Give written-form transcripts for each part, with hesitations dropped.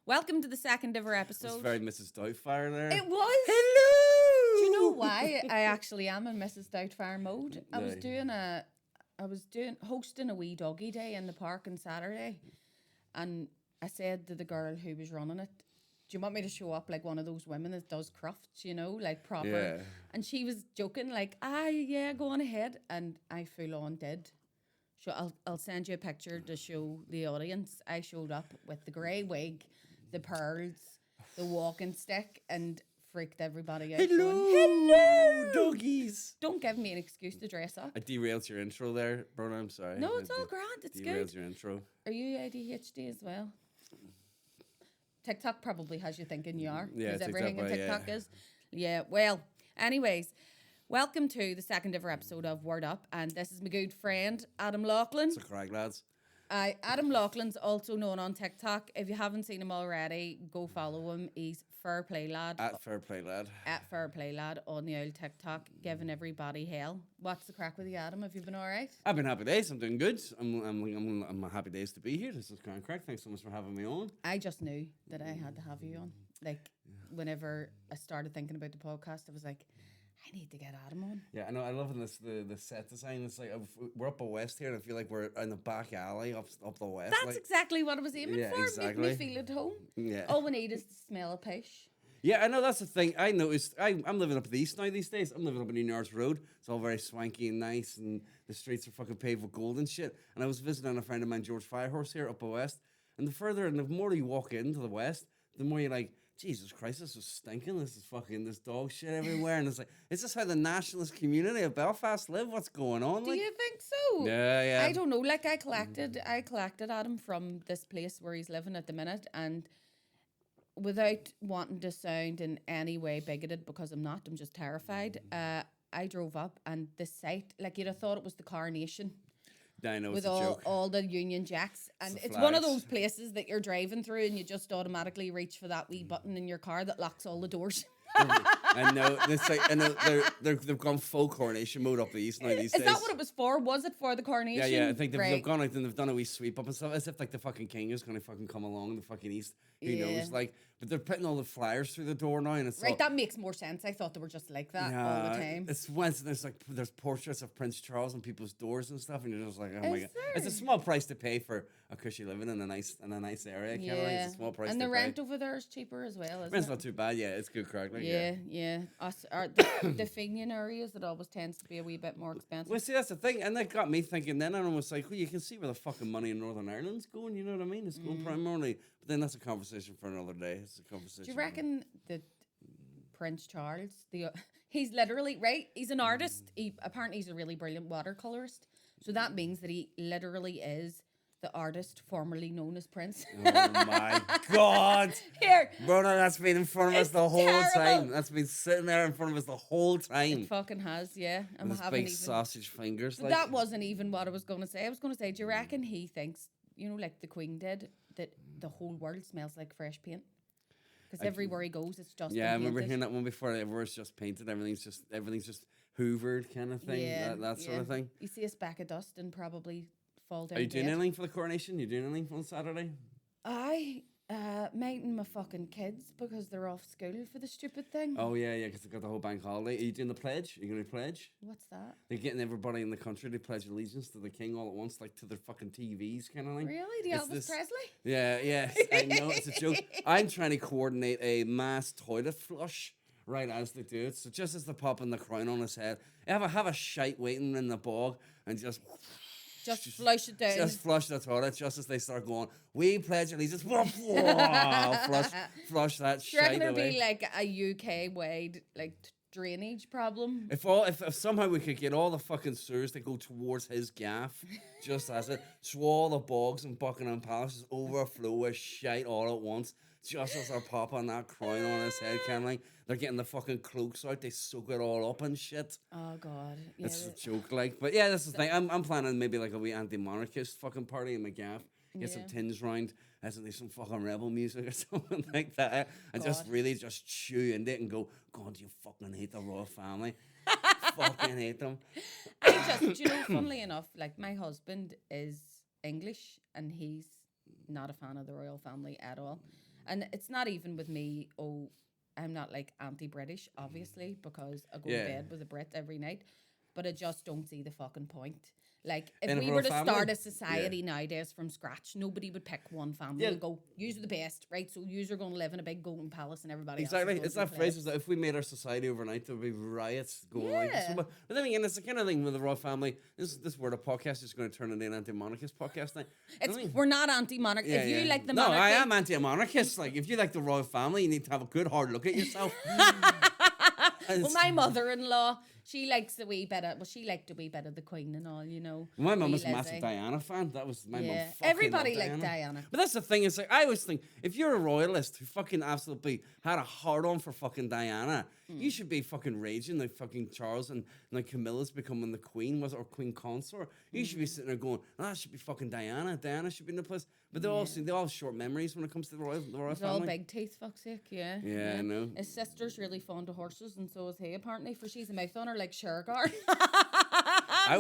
Welcome to the second ever episode. It's very Mrs. Doubtfire there. It was. Hello. Do you know why I actually am in Mrs. Doubtfire mode? I was hosting a wee doggy day in the park on Saturday, and I said to the girl who was running it, "Do you want me to show up like one of those women that does crufts, like proper?" Yeah. And she was joking, like, yeah, go on ahead," and I full on did. So I'll send you a picture to show the audience. I showed up with the grey wig, the pearls, the walking stick, and freaked everybody out. Hello, doggies. Don't give me an excuse to dress up. I derailed your intro there, Bronagh. I'm sorry. No, it's all grand. It's derailed good. your intro. Are you ADHD as well? TikTok probably has you thinking you are. Yeah, because everything in TikTok, TikTok is. Yeah, well, anyways, welcome to the second ever episode of Word Up. And this is my good friend, Adam Loughllan. It's a crack, lads. Adam Loughlan's also known on TikTok. If you haven't seen him already, go follow him. He's Fair Play Lad. At Fair Play Lad. At Fair Play Lad on the old TikTok, giving everybody hell. What's the crack with you, Adam? Have you been all right? I've been happy days. I'm doing good. I'm a happy days to be here. This is Grand Crack. Thanks so much for having me on. I just knew that I had to have you on. Like, whenever I started thinking about the podcast, I was like, I need to get Adam on. Yeah, I know. I love the set design. It's like we're up a west here, and I feel like we're in the back alley up the west. That's exactly what I was aiming for. Exactly. Make me feel at home. Yeah. All we need is the smell of pish. Yeah, I know that's the thing. I noticed. I'm living up the east now these days. I'm living up in New North Road. It's all very swanky and nice, and the streets are fucking paved with gold and shit. And I was visiting a friend of mine, George Firehorse, here up the west. And the more you walk into the west, the more you're like, Jesus Christ, this is stinking. This is fucking this dog shit everywhere. And it's like, is this how the nationalist community of Belfast live? What's going on? Do you think so? Yeah. I don't know. Like I collected Adam from this place where he's living at the minute, and without wanting to sound in any way bigoted, because I'm not, I'm just terrified. I drove up, and the site, like you'd have thought it was the Coronation. I know, with it's a joke. all the Union Jacks, and it's flags. one of those places that you're driving through and you just automatically reach for that wee button in your car that locks all the doors. I know. It's like, they've gone full Coronation mode up the east now these days. Is that what it was for? Was it for the Coronation? Yeah. I think they've gone out and they've done a wee sweep up and stuff, as if like the fucking king is going to fucking come along the fucking east. Who knows? Like, but they're putting all the flyers through the door now, and it's right. That makes more sense. I thought they were just like that all the time. It's once there's portraits of Prince Charles on people's doors and stuff, and you're just like, oh my god, there? it's a small price to pay for a cushy living in a nice area. It's a small price. And to the pay. rent over there is cheaper as well. Isn't Rent's it? not too bad. Yeah, it's good crack. Like, yeah. Us are the Fenian areas, it always tends to be a wee bit more expensive. Well, see, that's the thing, and that got me thinking. Then I was like, well, you can see where the fucking money in Northern Ireland's going. You know what I mean? It's going primarily, but then that's a conversation for another day. It's a conversation. Do you reckon that Prince Charles, he's literally right? He's an artist. Apparently he's a really brilliant watercolorist. So that means that he literally is the artist formerly known as Prince. Oh my god! Here, Bronagh, that's been in front of us the whole terrible. time. That's been sitting there in front of us the whole time. it fucking has, yeah. And With his big sausage fingers. But that wasn't even what I was going to say. I was going to say, do you reckon he thinks, like the Queen did, that the whole world smells like fresh paint? Because everywhere he goes, it's just Yeah, I remember painted. hearing that one before. Everywhere's just painted. Everything's just hoovered, kind of thing. Yeah, that sort of thing. You see a speck of dust and probably fall down. Are you doing dead. anything for the Coronation? You doing anything on Saturday? I minding my fucking kids because they're off school for the stupid thing. Oh yeah, because they've got the whole bank holiday. Are you doing the pledge? Are you going to pledge? What's that? They're getting everybody in the country to pledge allegiance to the king all at once, like to their fucking TVs, kind of thing. Really? The Elvis Presley? Yeah. I know, it's a joke. I'm trying to coordinate a mass toilet flush right as they do it. So just as they're popping the crown on his head, have a shite waiting in the bog and just flush it down. Just flush the toilet just as they start going, we pledge allegiance. Flush that Do you reckon shite there'd away. be like a UK wide drainage problem? If somehow we could get all the fucking sewers to go towards his gaff, just as it, so all the bogs in Buckingham Palace just overflow with shite all at once, just as they're popping that crown on his head, kind of like they're getting the fucking cloaks out, they soak it all up and shit. Oh god, yeah, It's a joke, like. But yeah, that's the thing. I'm planning maybe like a wee anti-monarchist fucking party in my gaff. Get some tins round, do some fucking rebel music or something like that, and just really just chew into it and go, God, do you fucking hate the royal family? Fucking hate them. Funnily enough, like my husband is English and he's not a fan of the royal family at all. And it's not even with me, oh, I'm not like anti-British, obviously, because I go Yeah. to bed with a Brit every night. But I just don't see the fucking point. Like, if In a we royal were to family? start a society nowadays from scratch, nobody would pick one family. Yeah. They'll go, you're the best, right? So you're going to live in a big golden palace and everybody Exactly. else is It's going that to phrase is that if we made our society overnight, there would be riots going on. Yeah. But then again, it's the kind of thing with the royal family. This word of podcast is going to turn into an anti-monarchist podcast now. We're not anti-monarchy. If you like the no, monarchy... I am anti-monarchist. Like, if you like the royal family, you need to have a good hard look at yourself. Well, my mother-in-law, she likes a wee bit of... Well, she liked a wee bit of the Queen and all, you know. My mum wee was a massive Lizzie. Diana fan. That was my mum. Yeah. Fucking Everybody loved liked Diana. But that's the thing. It's like I always think if you're a royalist who fucking absolutely had a hard on for fucking Diana, you should be fucking raging like fucking Charles and like Camilla's becoming the Queen or Queen Consort. You should be sitting there going, "Oh, that should be fucking Diana. Diana should be in the place." But they all have short memories when it comes to the royal It's family. all big teeth, fuck's sake, yeah. Yeah, I know. His sister's really fond of horses, and so is he, apparently, for she's a mouth on her like Shergar. I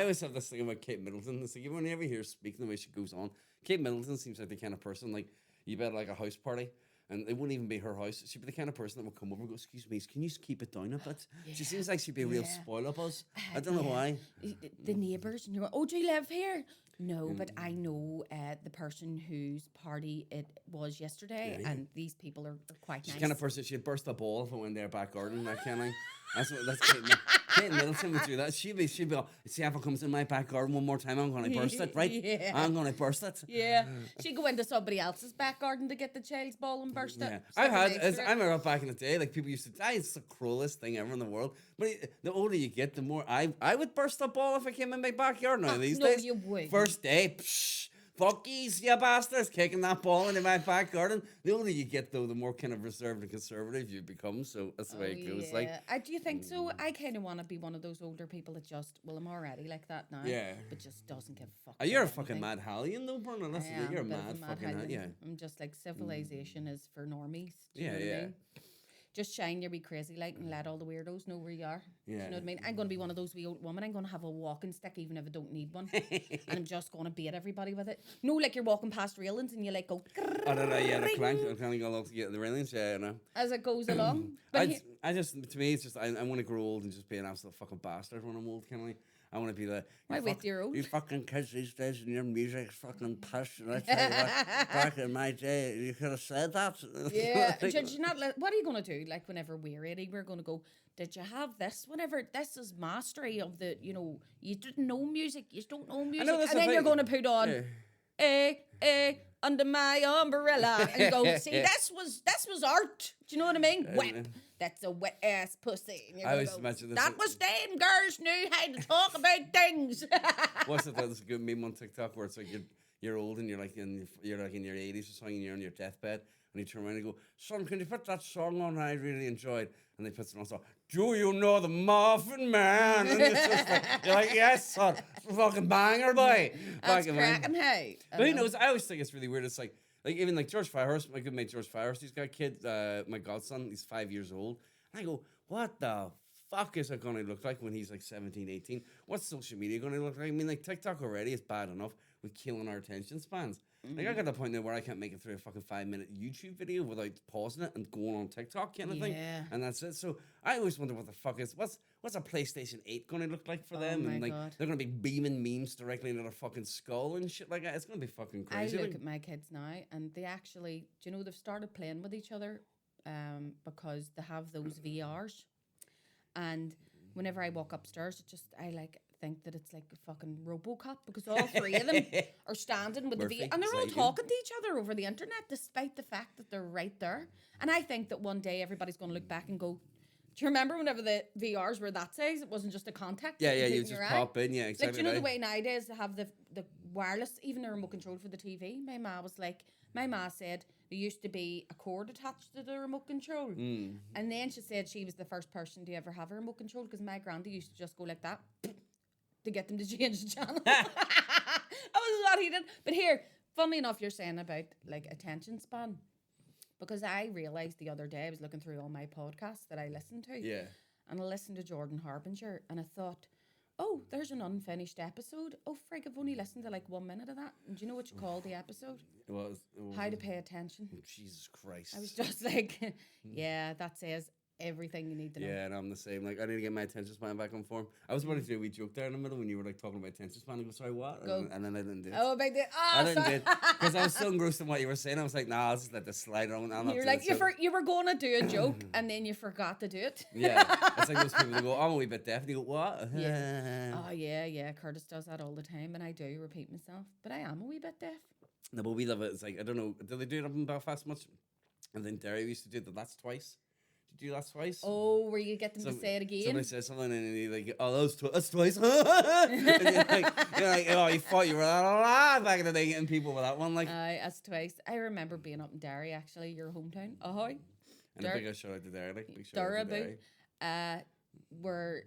always have this thing about Kate Middleton. It's like when you ever hear her speak the way she goes on, Kate Middleton seems like the kind of person like you bet like a house party. And it wouldn't even be her house. She'd be the kind of person that would come over and go, "Excuse me, can you just keep it down a bit?" She seems like she'd be a real spoiler buzz. I don't know why. The neighbours, and you're like, "Oh, do you live here?" No, but I know the person whose party it was yesterday, and these people are quite She's nice. the kind of person, she'd burst a ball if it went in their back garden, that kind of thing. That's Kate Middleton would do that. She'd be like, "See if it comes in my back garden one more time, I'm going to burst it, right? Yeah. I'm going to burst it." Yeah, she'd go into somebody else's back garden to get the child's ball and burst Yeah, it. I remember back in the day, like people used to die. It's the cruelest thing ever in the world. But the older you get, the more I would burst a ball if I came in my backyard now these days. you would. First day, fuckies, you bastards, kicking that ball into my back garden. The older you get, though, the more kind of reserved and conservative you become. So that's the way it goes. Like, do you think so? I kind of want to be one of those older people that just, well, I'm already like that now. Yeah. But just doesn't give a fuck. you're a about fucking anything. mad Hallian, though, Bronagh. I am You're a bit of mad fucking Hallian. yeah. I'm just like civilization is for normies. Do you Yeah, know what yeah. I mean? Just shine your wee crazy light and let all the weirdos know where you are. Do you Yeah. know what I mean? I'm going to be one of those wee old women. I'm going to have a walking stick even if I don't need one. And I'm just going to beat everybody with it. No, like you're walking past railings and you like go... I don't know, yeah, the clank, I kind of go to get the railings, yeah, you know. as it goes along. But I just, to me, it's just, I want to grow old and just be an absolute fucking bastard when I'm old, kind of like. I want to be the... Why wait till you're old? You fucking kids these days and your music's fucking piss. And I tell you what, back in my day, you could have said that. yeah, did you not what are you going to do? Like whenever we're 80, we're going to go, did you have this? Whenever this is mastery of the, you know, you didn't know music, you don't know music. know, that's And the then you're thing. going to put on, under my umbrella. And you go, see, this was art. Do you know what I mean? Wet. That's a wet ass pussy. And you're I gonna always go, imagine this. that was them girls knew how to talk about things. What's it? There's a good meme on TikTok where it's like you're old and you're like in your 80s or something, and you're on your deathbed, and you turn around and go, "Son, can you put that song on I really enjoyed?" And they put it on song. "Do you know the Muffin Man?" And it's just like, you're like, "Yes, son, it's a fucking banger, boy." That's Fucking cracking, hey. But who knows? I always think it's really weird. It's like even like George Firehorse, my good mate George Firehorse, he's got a kid, my godson, he's 5 years old. And I go, what the fuck is it going to look like when he's like 17, 18? What's social media going to look like? I mean, like TikTok already is bad enough with killing our attention spans. Like I got to the point now where I can't make it through a fucking 5-minute YouTube video without pausing it and going on TikTok kind of thing. Yeah. And that's it. So I always wonder what the fuck is, what's a PlayStation 8 going to look like for them? my And like God. they're going to be beaming memes directly into their fucking skull and shit like that. It's going to be fucking I crazy. look like. at my kids now, and they actually, do you know, they've started playing with each other because they have those VRs. And whenever I walk upstairs, I think that it's like a fucking RoboCop because all three of them are standing with Murphy, the VR, and they're all Zagan. talking to each other over the internet, despite the fact that they're right there. And I think that one day everybody's going to look back and go, do you remember whenever the VRs were that size? It wasn't just a contact. Yeah, that yeah, put you in just your eye. pop in, yeah, exactly. Like, do you know the right. way nowadays they have the wireless, even the remote control for the TV? My ma said there used to be a cord attached to the remote control. And then she said she was the first person to ever have a remote control because my granddad used to just go like that to get them to change the channel. That was what he did. But here, funnily enough, you're saying about like attention span. Because I realised the other day, I was looking through all my podcasts that I listened to. Yeah. And I listened to Jordan Harbinger and I thought, oh, there's an unfinished episode. Oh, frig, I've only listened to like 1 minute of that. And do you know what you call the episode? It was How to Pay Attention. Jesus Christ. I was just like, yeah, that says everything you need to know. Yeah, and I'm the same. Like, I need to get my attention span back on form. I was about to do a wee joke there in the middle when you were like talking about attention span. I go, sorry, what? Go. And then I didn't do it. Oh, big deal. Oh, I didn't sorry. do it because I was so engrossed in what you were saying. I was like, nah, I'll just let this slide on. You're like, you were going to do a joke and then you forgot to do it. Yeah, it's like those people that go, I'm a wee bit deaf, and you go, what? Yeah. Oh, yeah. Curtis does that all the time, and I do repeat myself, but I am a wee bit deaf. No, but we love it. It's like, I don't know, do they do it up in Belfast much? And then Derry used to do the That's Twice. Did you do That's Twice? Oh, where you get them to say it again? Somebody says something and you're like, oh, that's twice. and you're like, oh, you thought you were back in the day getting people with that one. Like, that's twice. I remember being up in Derry, actually, your hometown. Ahoy. and a big shout out to Derry. Like, big shout out to Derry. Where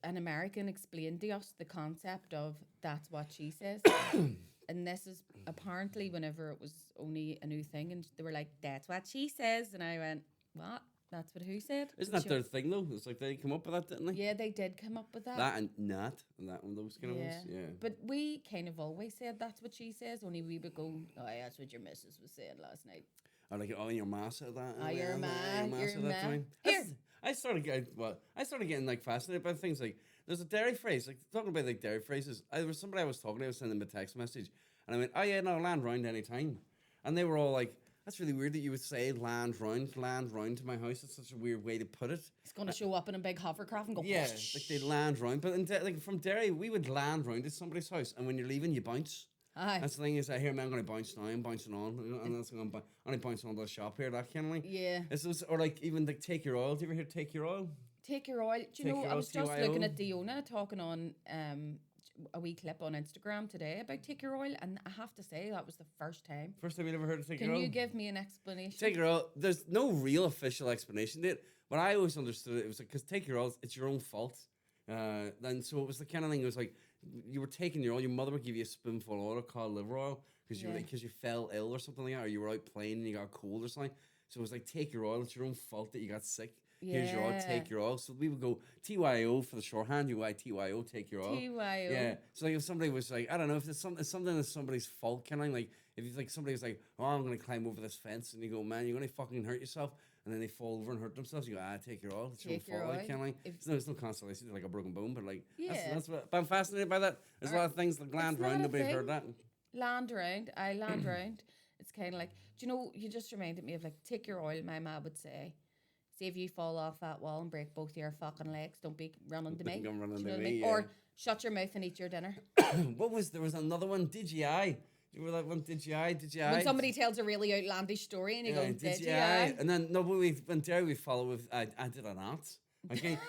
an American explained to us the concept of that's what she says. And this is apparently whenever it was only a new thing, and they were like, that's what she says. And I went, what? That's what who said? Isn't that their thing, though? It's like they come up with that, didn't they? Yeah, they did come up with that. That and not, and that one, those kind of ones. Yeah. But we kind of always said that's what she says, only we would go, oh, yeah, that's what your missus was saying last night. Or like, oh, your ma said that. Oh, your ma. Here. I started getting like fascinated by things like, there's a Derry phrase, like talking about like Derry phrases. There was somebody I was talking to, I was sending them a text message, and I went, oh yeah, no, land round any time. And they were all like, that's really weird that you would say land round to my house. It's such a weird way to put it. It's going to show up in a big hovercraft and go, yeah, like they land round. But like from Derry, we would land round at somebody's house, and when you're leaving, you bounce. Aye. That's the thing is, I hear, man, I'm going to bounce now, I'm bouncing on, and that's going to only bouncing on the shop here, that kind of like. Yeah. It's just, or like even like Take Your Oil. Do you ever hear Take Your Oil? Take Your Oil. Do you know, I was just looking at Diona talking on a wee clip on Instagram today about Take Your Oil, and I have to say that was the first time. First time you ever heard of Take Your Oil? Can you give me an explanation? Take Your Oil, there's no real official explanation to it, but I always understood it was like, because Take Your Oil, it's your own fault. Then so it was the kind of thing, it was like, you were taking your oil, your mother would give you a spoonful of oil called liver oil because you fell ill or something like that, or you were out playing and you got cold or something. So it was like, take your oil, it's your own fault that you got sick. Yeah. Here's your oil, take your oil. So we would go TYO for the shorthand, UITYO, take your oil. TYO. Yeah. So like if somebody was like, I don't know, if it's something that's somebody's fault, kind of like, if it's like somebody was like, oh, I'm going to climb over this fence, and you go, man, you're going to fucking hurt yourself. And then they fall over and hurt themselves. You go, take your oil. It's your own fault. Like, kind of like, there's no consolation to like a broken bone, but like, that's what. But I'm fascinated by that. There's a lot of things like land round. Nobody heard that. Land round. Land round. It's kind of like, do you know? You just reminded me of like, take your oil. My ma would say, "See if you fall off that wall and break both your fucking legs, don't be running to me." Don't run into what I me. mean? Yeah. Or shut your mouth and eat your dinner. There was another one. Did you eye? Do you remember that one? Did you eye? When somebody tells a really outlandish story and you go, did you eye? And then, no, but when Derry, we follow with, I did an art. Okay?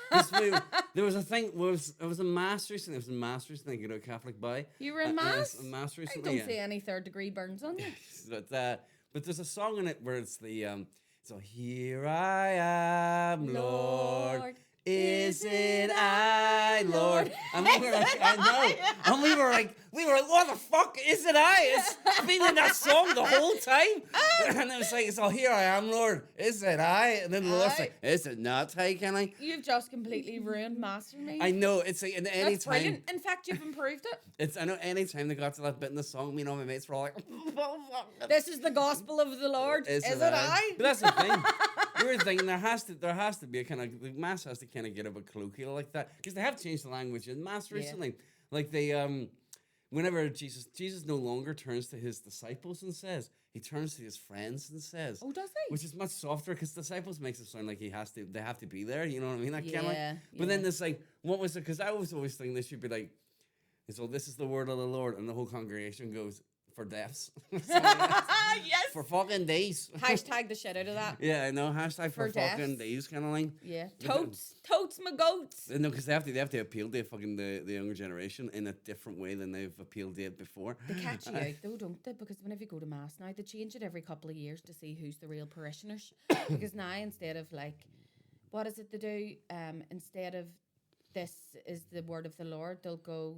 There was a thing, it was a mass recently, you know, Catholic by. You were a mass? A mass recently, I don't see any third degree burns on you. But there's a song in it where it's the, so here I am, Lord. Is it I, Lord? And we were like, I know. And we were like, what the fuck? Is it I? It's been in that song the whole time. And it was like, so here I am, Lord. Is it I? And then the Lord's like, is it not I, can I? You've just completely ruined Mass for me. I know. It's like, in any That's time. Brilliant. In fact, you've improved it. I know any time they got to that bit in the song, me and all my mates were all like, this is the gospel of the Lord. Is it I? But that's the thing. Weird thing, there has to be a kind of, the Mass has to kind of get a bit colloquial like that, because they have changed the language in Mass recently. Like they, whenever Jesus no longer turns to his disciples and says, he turns to his friends and says, oh, does he? Which is much softer, because disciples makes it sound like they have to be there, you know what I mean? That yeah, kind of, but then there's like, what was it? Because I was always thinking this should be like, so this is the word of the Lord, and the whole congregation goes, for deaths. Yes. For fucking days. Hashtag the shit out of that. Yeah, I know. Hashtag for fucking deaths. days kind of thing. Yeah. Totes my goats. No, because they have to appeal to fucking the younger generation in a different way than they've appealed to it before. They catch you out though, don't they? Because whenever you go to Mass now, they change it every couple of years to see who's the real parishioners. Because now instead of like, what is it they do? Instead of this is the word of the Lord, they'll go,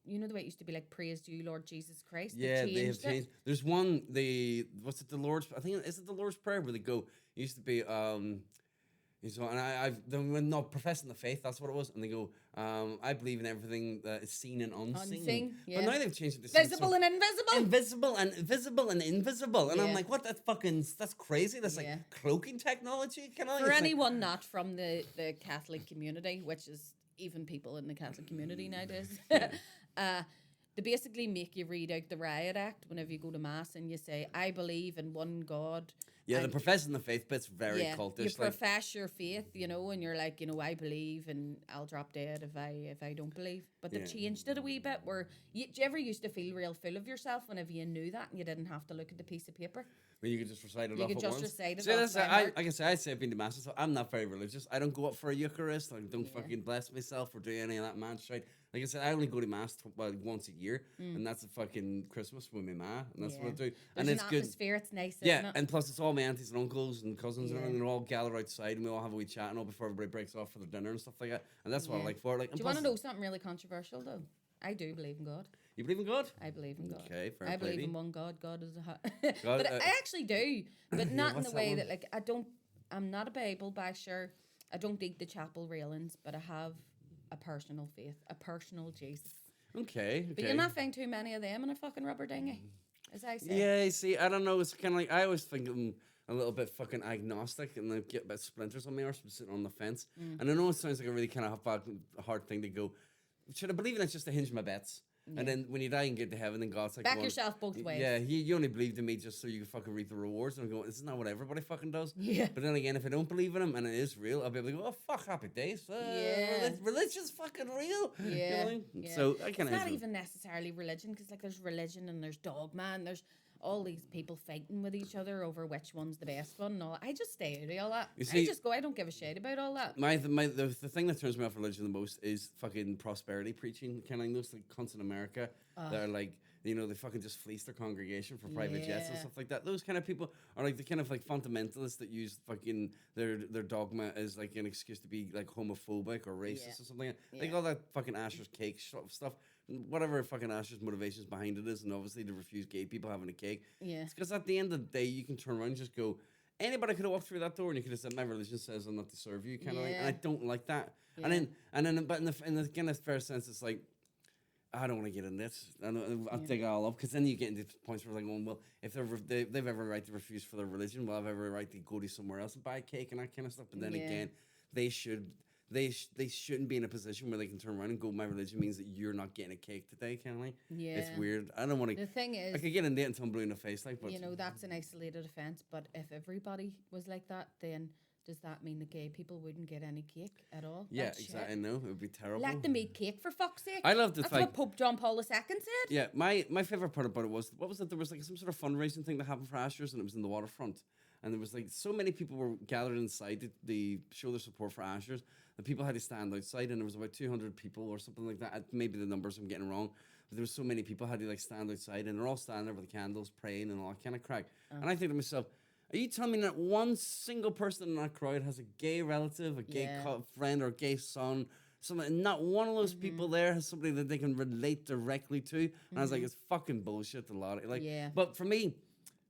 you know the way it used to be like, praise you, Lord Jesus Christ? Yeah, they have changed. There's one, what's it, the Lord's, I think, is it the Lord's Prayer where they go, it used to be, So, and when not professing the faith, that's what it was. And they go, I believe in everything that is seen and unseen. Unseen, yeah. But now they've changed it to Visible and invisible. invisible and visible and invisible. And I'm Yeah. like, what? That's crazy. That's Yeah. like cloaking technology. Kind of For anyone not from the Catholic community, which is even people in the Catholic community nowadays, they basically make you read out the riot act whenever you go to mass and you say, "I believe in one God." Yeah, the and professing the faith bit's very cultish. you Like, profess your faith, and you're like, I believe, and I'll drop dead if I don't believe. But they've changed it a wee bit. Where do you ever used to feel real full of yourself whenever you knew that and you didn't have to look at the piece of paper? when you could just recite it You off could at just once. recite it See, off that's, by I, heart. like I say, I say I've been to mass, so I'm not very religious. I don't go up for a Eucharist. I don't fucking bless myself or do any of that man shit. Like I said, I only go to mass once a year, and that's a fucking Christmas with my ma, and that's what I do. There's and an it's good. atmosphere. It's nice. Yeah, isn't it? and plus it's all my aunties and uncles and cousins and Yeah. everything. They're all gathered outside, and we all have a wee chat and all before everybody breaks off for their dinner and stuff like that. And that's what I Yeah. like for it. Like, Do you want to know something really controversial though? I do believe in God. You believe in God? I believe in God. Okay, fair I play believe to in you. one God. God is a God, but I actually do, but not in what's the that way one? that like I'm not a Bible basher. I don't dig the chapel railings, but I have a personal faith, a personal Jesus. Okay. But you'll not find too many of them in a fucking rubber dinghy, as I say. Yeah, you see, I don't know. It's kind of like I always think I'm a little bit fucking agnostic, and I get a bit splinters on my arse from sitting on the fence. And I know it sounds like a really kind of hard thing to go. Should I believe in it just to hinge my bets? And then when you die and get to heaven, and God's like, Back going, yourself both ways. Yeah, you only believed in me just so you could fucking reap the rewards. And I'm going, isn't that what everybody fucking does? Yeah. But then again, if I don't believe in him and it is real, I'll be able to go, oh, fuck, happy days. Yeah. Religion's fucking real. Yeah, You know what I mean? yeah. So I It's kind not even necessarily religion, because like there's religion and there's dogma and there's all these people fighting with each other over which one's the best one and all. I just stay out of all that. You see- I just go, I don't give a shit about all that. The thing that turns me off religion the most is fucking prosperity preaching. Kind of like those like cunts in America that are like, they fucking just fleece their congregation for private jets and Yeah. stuff like that. Those kind of people are like the kind of like fundamentalists that use fucking their dogma as like an excuse to be like homophobic or racist or something. Like all that fucking Asher's cake stuff. Whatever fucking Asher's motivations behind it is, and obviously to refuse gay people having a cake. Yeah. It's because at the end of the day, you can turn around and just go, anybody could have walked through that door and you could have said, my religion says I'm not to serve you, kind of like, and I don't like that. Yeah. But in the kind of fair sense, it's like, I don't want to get in this. I'll dig it all up, because then you get into points where like, well, if they've every right to refuse for their religion, well, I've every right to go to somewhere else and buy a cake and that kind of stuff. But then again, they shouldn't be in a position where they can turn around and go, my religion means that you're not getting a cake today, kind of like. Yeah. It's weird. I don't want to. The thing is, I could get into it until I'm blue in the face, like, but that's an isolated offence, but if everybody was like that, then does that mean the gay people wouldn't get any cake at all? yeah, That's exactly. I shit. know it would be terrible. Let them eat cake, for fuck's sake. I love the That's fact. what Pope John Paul II said. Yeah, my favorite part about it was, what was it? There was like some sort of fundraising thing that happened for Ashers, and it was in the waterfront. And there was like so many people were gathered inside to show their support for Ashers. The people had to stand outside, and there was about 200 people or something like that. Maybe the numbers I'm getting wrong, but there was so many people had to like stand outside, and they're all standing there with the candles, praying and all that kind of crack. And I think to myself, are you telling me that one single person in that crowd has a gay relative, a gay friend, or a gay son? Something, and not one of those people there has somebody that they can relate directly to. And I was like, it's fucking bullshit. A lot of like, but for me,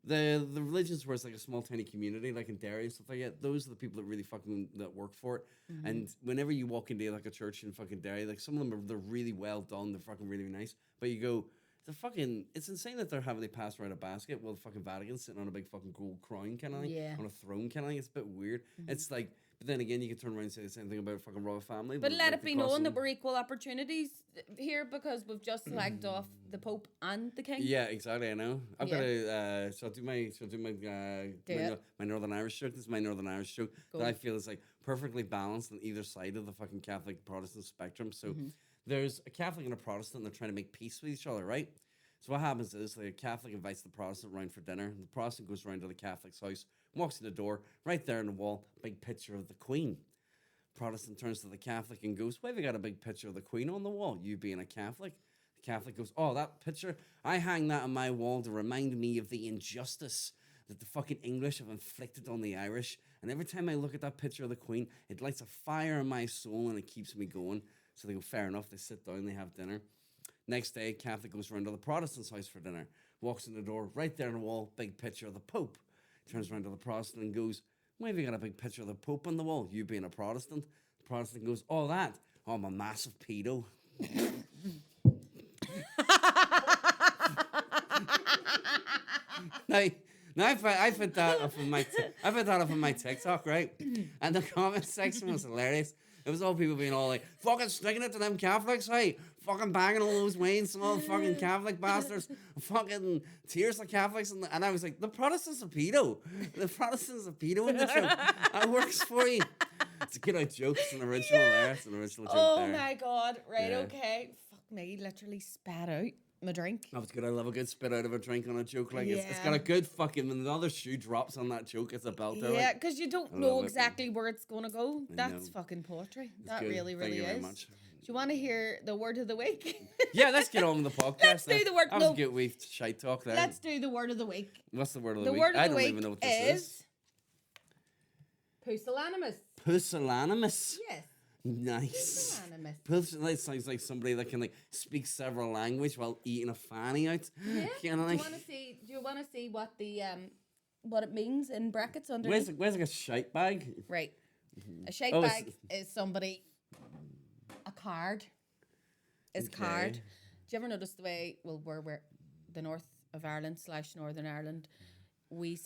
the religions where it's like a small tiny community, like in Derry and stuff like that, those are the people that really fucking that work for it. And whenever you walk into like a church in fucking Derry, like some of them they're really well done, they're fucking really nice. But you go, it's insane that they're having to pass around a basket while the fucking Vatican's sitting on a big fucking gold crown, kind of like, on a throne, kind of like. It's a bit weird. It's like, but then again, you can turn around and say the same thing about a fucking royal family. But let like it be known that we're equal opportunities here, because we've just slagged off the Pope and the King. Yeah, exactly. I know. I've got to. So I'll do my my Northern Irish joke. This is my Northern Irish joke that I feel is like perfectly balanced on either side of the fucking Catholic Protestant spectrum. So there's a Catholic and a Protestant. They're trying to make peace with each other, right? So what happens is like a Catholic invites the Protestant round for dinner. The Protestant goes round to the Catholic's house, walks to the door. Right there on the wall, big picture of the Queen. Protestant turns to the Catholic and goes, "Why have you got a big picture of the Queen on the wall? You being a Catholic." The Catholic goes, "Oh, that picture, I hang that on my wall to remind me of the injustice that the fucking English have inflicted on the Irish. And every time I look at that picture of the Queen, it lights a fire in my soul and it keeps me going." So they go, fair enough. They sit down, they have dinner. Next day, Catholic goes round to the Protestant's house for dinner. Walks in the door, right there on the wall, big picture of the Pope. Turns around to the Protestant and goes, Why have you got a big picture of the Pope on the wall? You being a Protestant. The Protestant goes, oh, that. Oh, I'm a massive pedo. now, I've had that off of I've had that off of my TikTok, right? And the comment section was hilarious. It was all people being all like, fucking sticking it to them Catholics, hey, fucking banging all those Waynes and all the fucking Catholic bastards, fucking tears of Catholics. And I was like, the Protestants are pedo. The Protestants are pedo in the joke. That works for you. It's a good old joke. It's an original there. It's an original joke there. Oh my God. Right, Yeah. okay. Fuck me, literally spat out my drink. That was good. I love a good spit out of a drink on a joke. Like it's got Yeah. a good fucking. When another shoe drops on that joke, it's a belter. Yeah, Like. because you don't I know love it. exactly where it's going to go. That's know. fucking poetry. It's That good. really, Thank really you very is. much. Do you want to hear the word of the week? Yeah, let's get on with the podcast. Let's do the word- That was no. a good wee shite talk there. Let's do the word of the week. What's the word of The the week? word of I the don't week even know what this is. PUSILLANIMOUS. PUSILLANIMOUS. Yes. Nice. PUSILLANIMOUS. That sounds like somebody that can like speak several languages while eating a fanny out. Yeah. Kinda Do like, you want to see what the what it means in brackets underneath? where's like a shite bag? Right. A shite Oh, bag is somebody. A card is Okay. card. Do you ever notice the way, well, we're the north of Ireland / Northern Ireland, we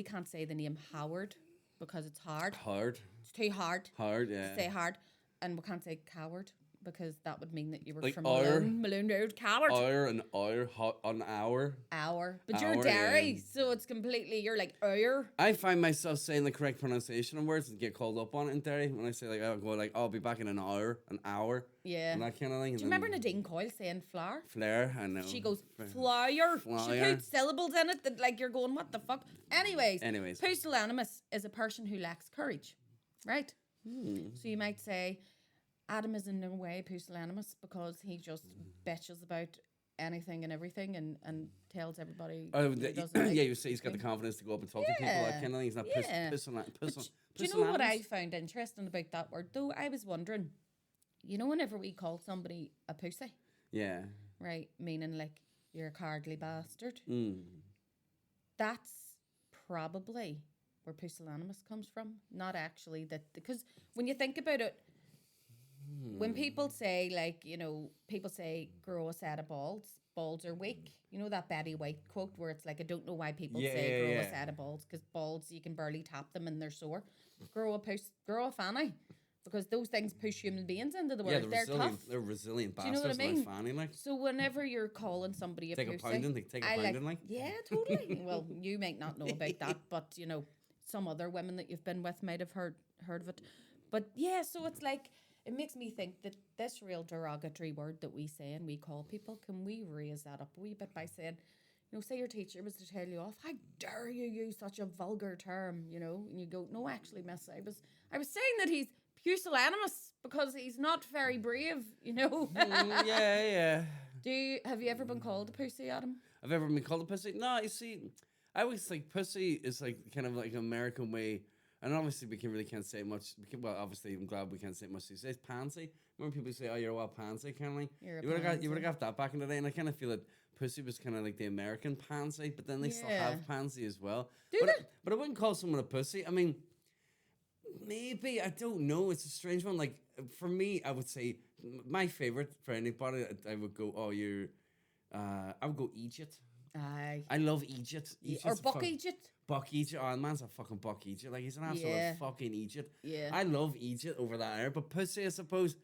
can't say the name Howard because it's hard. Hard. It's too hard Hard, to yeah. say hard. And we can't say coward because that would mean that you were Like from hour. Malone Road. Coward. An hour, an hour. Hour. But you're Hour, Derry, yeah. so it's completely, you're like, hour. I find myself saying the correct pronunciation of words and get called up on it in Derry when I say like I'll go like I'll be back in an hour, Yeah. and that kind of thing. Do you remember Nadine Coyle saying flour? Flair? I know. She goes, flour. She Flour. puts syllables in it that like you're going, what the fuck? Anyways. Anyways. Pusillanimous is a person who lacks courage, right? So you might say, Adam is in no way pusillanimous because he just bitches about anything and everything and tells everybody. Oh, he doesn't like yeah, you say he's got the confidence to go up and talk to people. That kind of thing. He's not Yeah. Do you know what I found interesting about that word though? I was wondering, you know, whenever we call somebody a pussy, Yeah. right, meaning like you're a cardly bastard, Mm. that's probably where pusillanimous comes from. Not actually that, because when you think about it, when people say like, you know, people say grow a set of balls, balls are weak. You know that Betty White quote where it's like, I don't know why people say grow a set of balls because balls you can barely tap them and they're sore. Grow a fanny because those things push human beings into the world. Yeah, they're tough. they're resilient Do you know bastards. what I mean? Like Fanny, like. So whenever you're calling somebody a Take a pussy, pounding, take a I pounding, like. yeah, totally. Well, you might not know about that, but you know, some other women that you've been with might have heard of it. But yeah, so it's like it makes me think that this real derogatory word that we say and we call people, can we raise that up a wee bit by saying, you know, say your teacher was to tell you off, how dare you use such a vulgar term, you know, and you go, no, actually, miss, I was saying that he's pusillanimous because he's not very brave, you know. Yeah. Have you ever been called a pussy, Adam? I've ever been called a pussy? No, you see, I always think pussy is like kind of like an American way. And obviously, we can't say much. Well, obviously, I'm glad we can't say much these days. Pansy. Remember people say, "Oh, you're a wild pansy," kind of like. You would have got that back in the day, and I kind of feel that pussy was kind of like the American pansy, but then they still have pansy as well. But I wouldn't call someone a pussy. I mean, maybe I don't know. It's a strange one. Like for me, I would say my favorite for anybody. I would go, "Oh, you're." I would go Egypt. Aye. I love Egypt. Or Buck Egypt. Buck Egypt. Oh, man's a fucking Buck Egypt. Like, he's an absolute fucking Egypt. Yeah. I love Egypt over that era. But pussy, I suppose,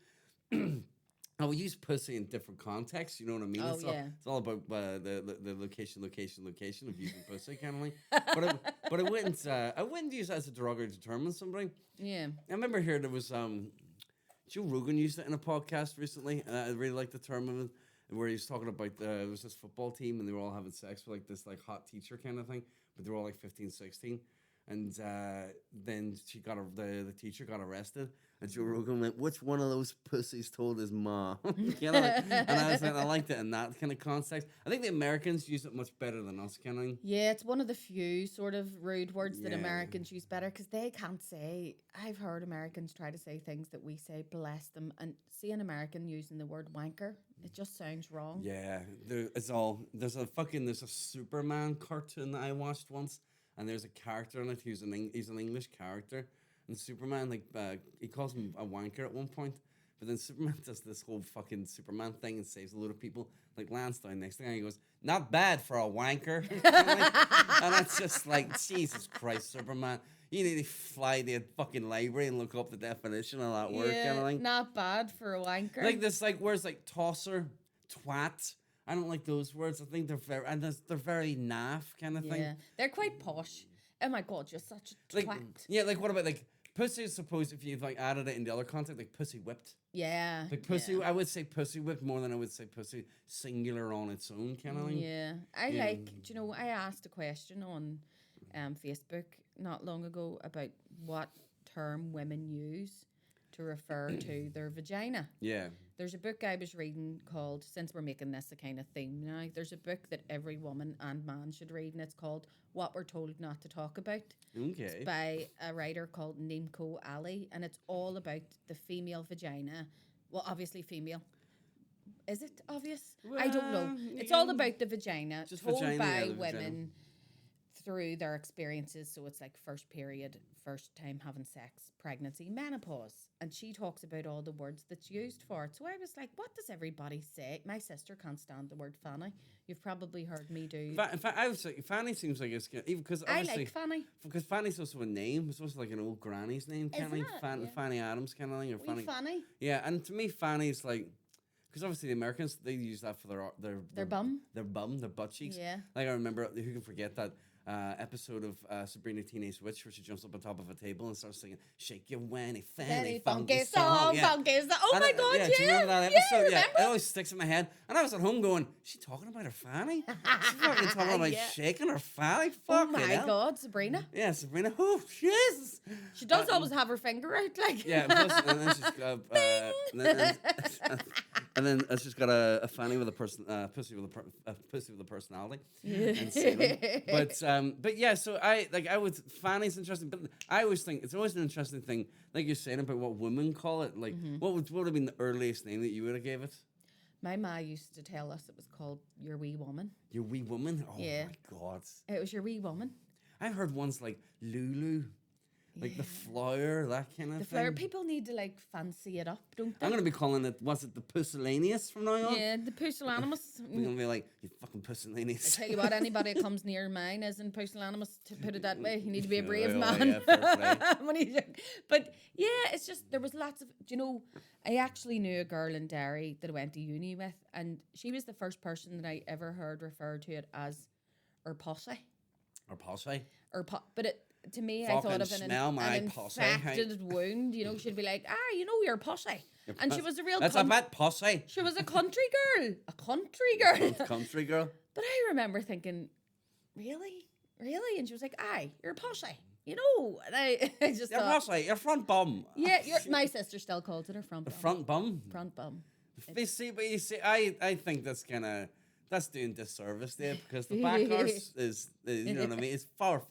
I would use pussy in different contexts. You know what I mean? Oh, It's all about the location of using pussy, kind of like. But I wouldn't use that as a derogatory term on somebody. Yeah. I remember here there was, Joe Rogan used it in a podcast recently. I really liked the term of it. Where he was talking about there was this football team and they were all having sex with like this like hot teacher kind of thing, but they were all like 15, 16. And then the teacher got arrested, and Joe Rogan went, "Which one of those pussies told his ma?" You know, and I was like, I liked it in that kind of context. I think the Americans use it much better than us, kind of. Yeah, it's one of the few sort of rude words that Yeah. Americans use better because they can't say. I've heard Americans try to say things that we say, bless them, and see an American using the word wanker, it just sounds wrong. Yeah, there's a Superman cartoon that I watched once. and there's a character in it who's he's an English character, and Superman he calls him a wanker at one point, but then Superman does this whole fucking Superman thing and saves a load of people. Like lands down next thing, and he goes, "Not bad for a wanker," and it's just like, Jesus Christ, Superman. You need to fly to a fucking library and look up the definition of that word, kind of thing. Not bad for a wanker. Like this, like words like tosser, twat. I don't like those words. I think they're very naff kind of thing. Yeah, they're quite posh. Oh my god, you're such a Like, twat. yeah, like what about like pussy? I suppose if you've like added it in the other context, like pussy whipped. Yeah. Like pussy, Yeah. I would say pussy whipped more than I would say pussy singular on its own kind of thing. Yeah, I Yeah. like. Do you know? I asked a question on Facebook not long ago about what term women use to refer to their vagina. Yeah. There's a book I was reading called, since we're making this a kind of theme now, there's a book that every woman and man should read, and it's called What We're Told Not to Talk About. Okay. It's by a writer called Nimco Ali, and it's all about the female vagina. Well, obviously female. Is it obvious? I don't know. Well, It's yeah. all about the vagina, Just told vagina, by yeah, the vagina. women through their experiences. So it's like first period, first time having sex, pregnancy, menopause. And she talks about all the words that's used for it. So I was like, what does everybody say? My sister can't stand the word fanny. You've probably heard me do. In fact, I would say Fanny seems like it's even because I obviously like fanny. because Fanny's also a name. It's also like an old granny's name kind of Isn't thing. it? Yeah. Fanny Adams kind of thing, or Wee Fanny. fanny. Yeah, and to me, Fanny's like because obviously the Americans they use that for Their bum. their butt cheeks. Yeah. Like I remember, who can forget that episode of Sabrina Teenage Witch where she jumps up on top of a table and starts singing "Shake Your Wanny Fanny Very Funky funky Song." song, Yeah. funky song. Oh my god, yeah. Do you remember that Yeah, episode? Yeah, remember? it always sticks in my head. And I was at home going, "She talking about her fanny? She's fucking talking about Yeah. shaking her fanny? Oh Fucking my hell." god, Sabrina. Yeah, Sabrina. Oh, Jesus. She does always have her finger out, like. Yeah, plus, and then she's got, and then she's got a fanny with a pussy with a personality. And semen. But yeah, so I would fanny's interesting, but I always think it's always an interesting thing, like you're saying about what women call it. Like, what would have been the earliest name that you would have gave it? My ma used to tell us it was called your wee woman. Your wee woman. Oh Yeah. my God. It was your wee woman. I've heard ones like Lulu. Like the flower, that kind of The thing. flower. People need to like fancy it up, don't they? I'm going to be calling it, was it the Pusillanious from now on? Yeah, the pusillanimous. We're going to be like, you fucking Pusillanious. Tell you what, anybody that comes near mine isn't pusillanimous, to put it that way. You need to be a brave Yeah, man. yeah, fair play. But yeah, it's just, there was lots of, do you know, I actually knew a girl in Derry that I went to uni with, and she was the first person that I ever heard refer to it as her posse. Or posse. But it, to me, I Fucking thought of smell my an posse, hey. infected wound. You know, she'd be like, you know, your posse. And she was a real That's a bit posse. she was a country girl. A country girl. Country girl. But I remember thinking, really? Really? And she was like, you're a posse. You know? And I just Your thought, posse, your front bum. yeah, my sister still calls it her front The bum. front bum. Front bum. But you see, I think that's doing disservice there because the back arse is you know what I mean? It's far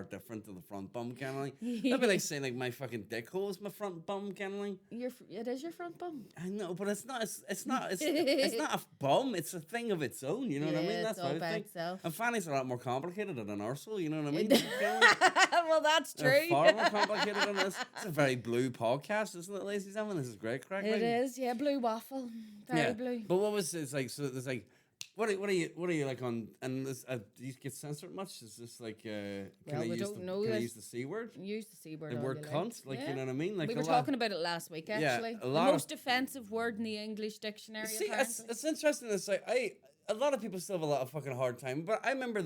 different to the front bum kind of thing. That'd be like saying like my fucking dick hole is my front bum kind of thing. It is your front bum. I know, but it's not a bum. It's a thing of its own. You know what I mean? Yeah, That's it's all what I by think. itself. And fanny's a lot more complicated than an arsehole. You know what I mean? Well, that's They're true. far more complicated than this. It's a very blue podcast, isn't it, ladies and gentlemen? This is great, crack. It is, yeah, blue waffle. Very blue. But what was it's like? So there's like, what are you like on? And this, do you get censored much? Is this like? Can Well, I we use don't know Can I this. use the c word? Use the C word. The all word you cunt, like Yeah. you know what I mean? Like We a were lot- talking about it last week, Yeah, actually. a The lot of- most offensive word in the English dictionary, See, apparently. it's interesting. It's like a lot of people still have a lot of fucking hard time. But I remember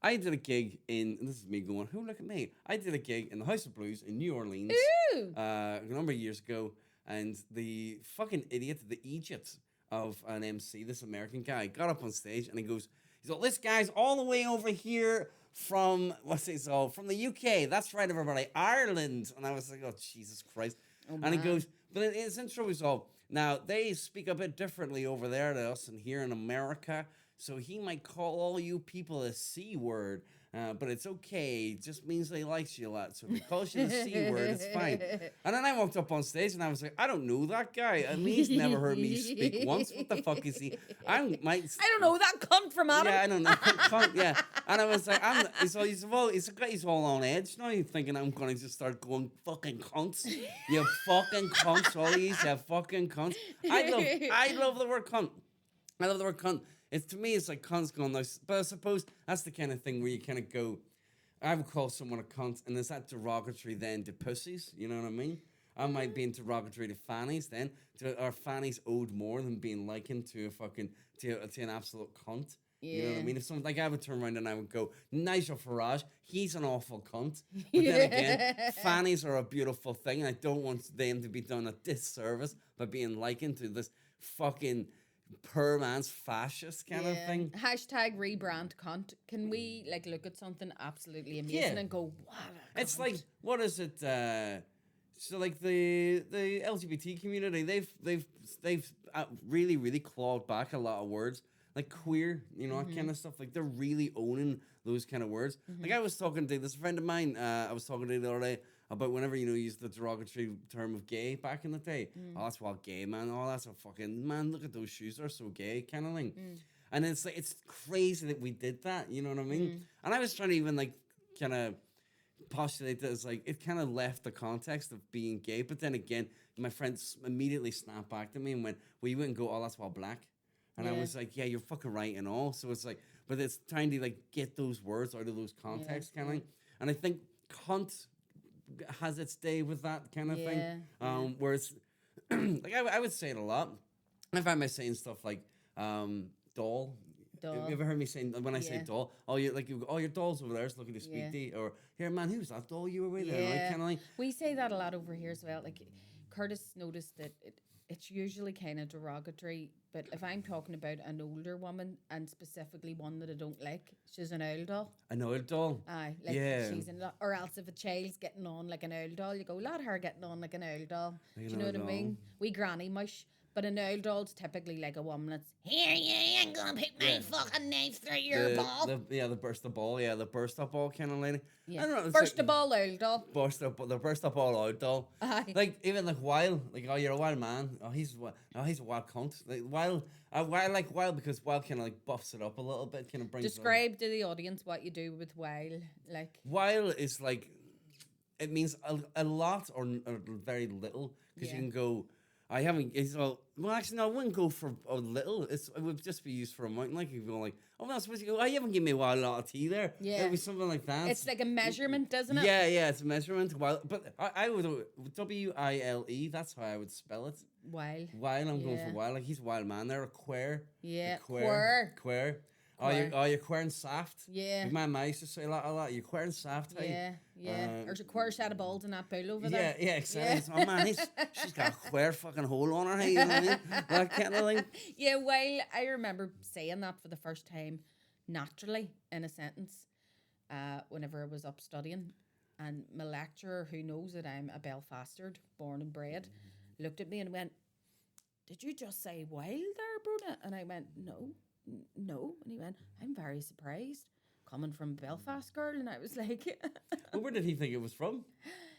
I did a gig and this is me going, who look at me? I did a gig in the House of Blues in New Orleans Ooh. a number of years ago, and the fucking idiot, the Egypt of an MC, this American guy, got up on stage and he's like, this guy's all the way over here from from the UK. That's right, everybody, Ireland. And I was like, oh Jesus Christ. Oh, and he man. goes, but his intro was all, now they speak a bit differently over there to us and here in America. So he might call all you people a C word. but it's okay. It just means they likes you a lot. So if he calls you the C word, it's fine. And then I walked up on stage and I was like, I don't know that guy. I mean, he's never heard me speak once. What the fuck is he? I don't know that cunt from Adam. Yeah, I don't know. Yeah. And I was like, he's all on edge now, thinking I'm going to just start going, fucking cunts. You fucking cunts, all these, you fucking cunts. I love the word cunt. I love the word cunt. To me, it's like cunt's gone now. But I suppose that's the kind of thing where you kind of go, I would call someone a cunt, and is that derogatory then to pussies? You know what I mean? I might be derogatory to fannies then. Are fannies owed more than being likened to a fucking, to an absolute cunt? You know what I mean? If someone, like, I would turn around and I would go, Nigel Farage, he's an awful cunt. But then again, fannies are a beautiful thing, and I don't want them to be done a disservice by being likened to this fucking poor man's fascist kind of thing. Hashtag rebrand cunt. Can we like look at something absolutely amazing and go, wow? It's like, what is it? So like the LGBT community, they've really, really clawed back a lot of words. Like queer, you know, that kind of stuff. Like they're really owning those kind of words. Like I was talking to this friend of mine, I was talking to the other day about whenever, you know, use the derogatory term of gay back in the day. Oh, that's what gay, man. Oh, that's a fucking, man, look at those shoes. They're so gay kind of thing. And it's like, it's crazy that we did that. You know what I mean? And I was trying to even like kind of postulate that as like, it kind of left the context of being gay. But then again, my friends immediately snapped back to me and went, well, you wouldn't go, oh, that's all black. And I was like, yeah, you're fucking right and all. So it's like, but it's trying to like get those words out of those contexts kind of thing. And I think cunt has its day with that kind of thing. Whereas, like I would say it a lot. I find myself saying stuff like doll. Have you ever heard me saying, when I say doll, oh, you go, oh, your doll's over there, it's looking to speak to you. Or, here, man, who's that doll you were with? Like, kind of like, we say that a lot over here as well. Like, Curtis noticed that it's usually kind of derogatory, but if I'm talking about an older woman, and specifically one that I don't like, she's an old doll. An old doll? Aye, like she's or else if a child's getting on like an old doll, you go, lad, her getting on like an old doll. Do you know what I mean? We granny mush. But an old doll's typically like a woman that's, here, you ain't gonna pick my fucking knife through your ball. The burst the ball, the burst up ball kind of lady. Yeah. I don't know. Burst the ball, old doll. The burst up all old doll. Aye. Like, even like Wild, like, oh, you're a wild man. Oh, he's a wild cunt. Like, Wild, I like Wild because Wild kind of like buffs it up a little bit, kind of brings Describe to the audience what you do with Wild. Like, Wild is like, it means a lot or very little, because you can go, I haven't. Well, actually, no, I wouldn't go for a little. It would just be used for a mountain. Like, you go like, oh, that's supposed to go. Oh, you haven't given me a wild lot of tea there. Yeah, it'd be something like that. It's like a measurement, doesn't it? Yeah, it's a measurement. Wild, but I would WILE. That's how I would spell it. Wild. Wild. I'm going for wild. Like, he's a wild man. They're a queer. Yeah, queer. Oh, you're queer and soft. Yeah. My mum used to say a lot. You're queer and soft. Hey? Yeah. Or a queer set of balls in that pool over there. Yeah, exactly. Yeah. Oh man, she's got a queer fucking hole on her head. You know what I mean? That kind of thing. Yeah, well, I remember saying that for the first time, naturally in a sentence, whenever I was up studying, and my lecturer, who knows that I'm a Belfastard, born and bred, looked at me and went, "Did you just say wild there, Bronagh?" And I went, "No." And he went, "I'm very surprised coming from a Belfast girl." And I was like, well, where did he think it was from?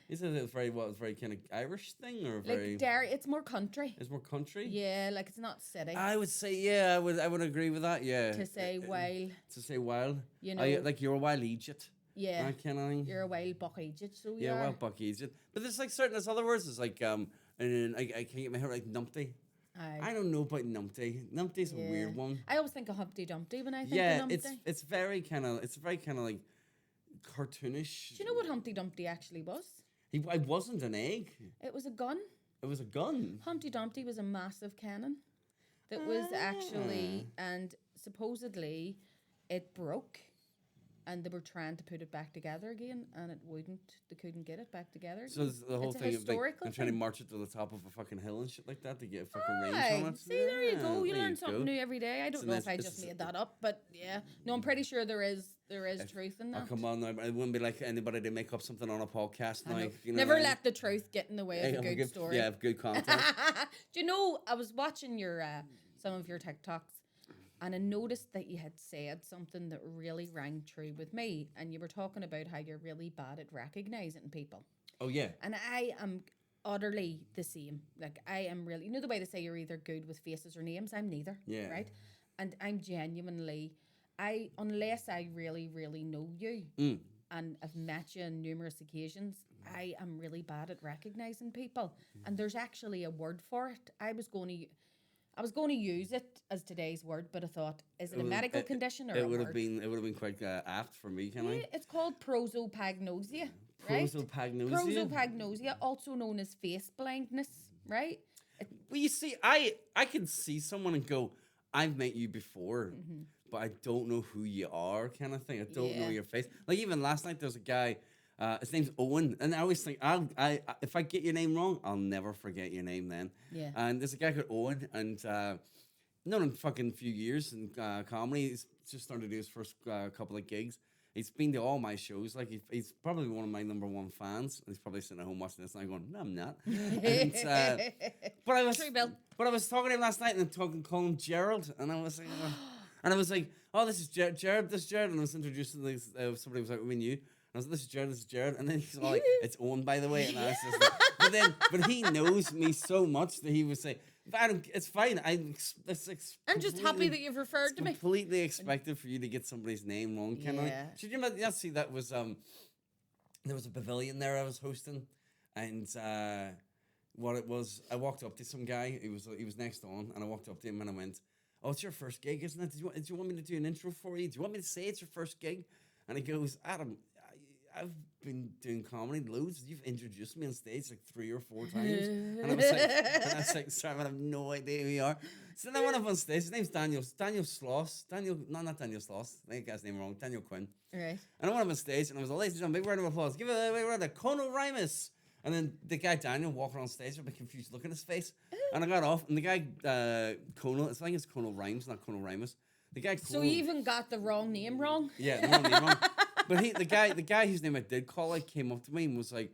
He said it was very kind of Irish thing, or very like Derry. It's more country. It's more country. Yeah, like it's not city. I would say, I would agree with that. Yeah. To say wild. To say wild. You know, like you're a wild Egypt. Yeah. That kind of thing. You're a wild buck Egypt, so yeah, wild buck Egypt. But there's like there's other words. It's like and I can't get my head like numpty. I don't know about numpty. Numpty's a weird one. I always think of Humpty Dumpty when I think of Numpty. it's very kind of like cartoonish. Do you know what Humpty Dumpty actually was? I wasn't an egg. It was a gun. It was a gun. Humpty Dumpty was a massive cannon that was actually, and supposedly it broke. And they were trying to put it back together again, and it wouldn't. They couldn't get it back together. So it's the whole thing of like, I'm trying to march it to the top of a fucking hill and shit like that to get a fucking range on it. See, there you go. You learn something new every day. I don't know if I just made that up, but yeah. No, I'm pretty sure there is truth in that. Oh, come on, it wouldn't be like anybody to make up something on a podcast now. You know, never let the truth get in the way of a good story. Yeah, good content. Do you know, I was watching your some of your TikToks, And I noticed that you had said something that really rang true with me. And you were talking about how you're really bad at recognizing people. Oh yeah. And I am utterly the same. Like, I am really, you know, the way they say you're either good with faces or names? I'm neither. Yeah. Right? And I'm genuinely, unless I really, really know you and I've met you on numerous occasions, I am really bad at recognizing people. And there's actually a word for it. I was going to use it as today's word, but I thought, is it a medical condition or a word? It would have been quite apt for me, can Yeah, it's called prosopagnosia, right? Prosopagnosia. Prosopagnosia, also known as face blindness, right? Well, you see, I can see someone and go, I've met you before, but I don't know who you are, kind of thing. I don't know your face. Like even last night, there's a guy. His name's Owen, and I always think if I get your name wrong, I'll never forget your name then. Yeah. And there's a guy called Owen, and known him fucking few years in comedy. He's just started to do his first couple of gigs. He's been to all my shows. Like he's probably one of my number one fans. He's probably sitting at home watching this and I'm going, no, I'm not. And, but I was talking to him last night and calling him Gerald, and I was like, oh, this is Jared, this is Jared, and I was introducing this, somebody was like, we knew. I was like, this is Jared, and then he's all like, it's Owen, by the way, and I was just like, but he knows me so much that he would say, it's fine. I'm just happy that you've referred to me. Completely expected for you to get somebody's name wrong. Should you not see that was there was a pavilion there I was hosting, and what it was, I walked up to some guy. He was next on, and I walked up to him and I went, "Oh, it's your first gig, isn't it? Did you want me to do an intro for you? Do you want me to say it's your first gig?" And he goes, "Adam, I've been doing comedy loads. You've introduced me on stage like 3 or 4 times." And I was like, sorry, I have no idea who you are. So then I went up on stage. His name's Daniel Sloss. Not Daniel Sloss. I think I got his name wrong. Daniel Quinn. Right. And I went up on stage and I was like, ladies and gentlemen, big round of applause. Give it a big round of Conal Rimus. And then the guy Daniel walking on stage with a confused look on his face. And I got off, and the guy Conal, I think it's Conal Rhymes, not Conal Rimus. The guy. So you even got the wrong name wrong. Yeah, the wrong name wrong. But the guy whose name I did call out came up to me and was like,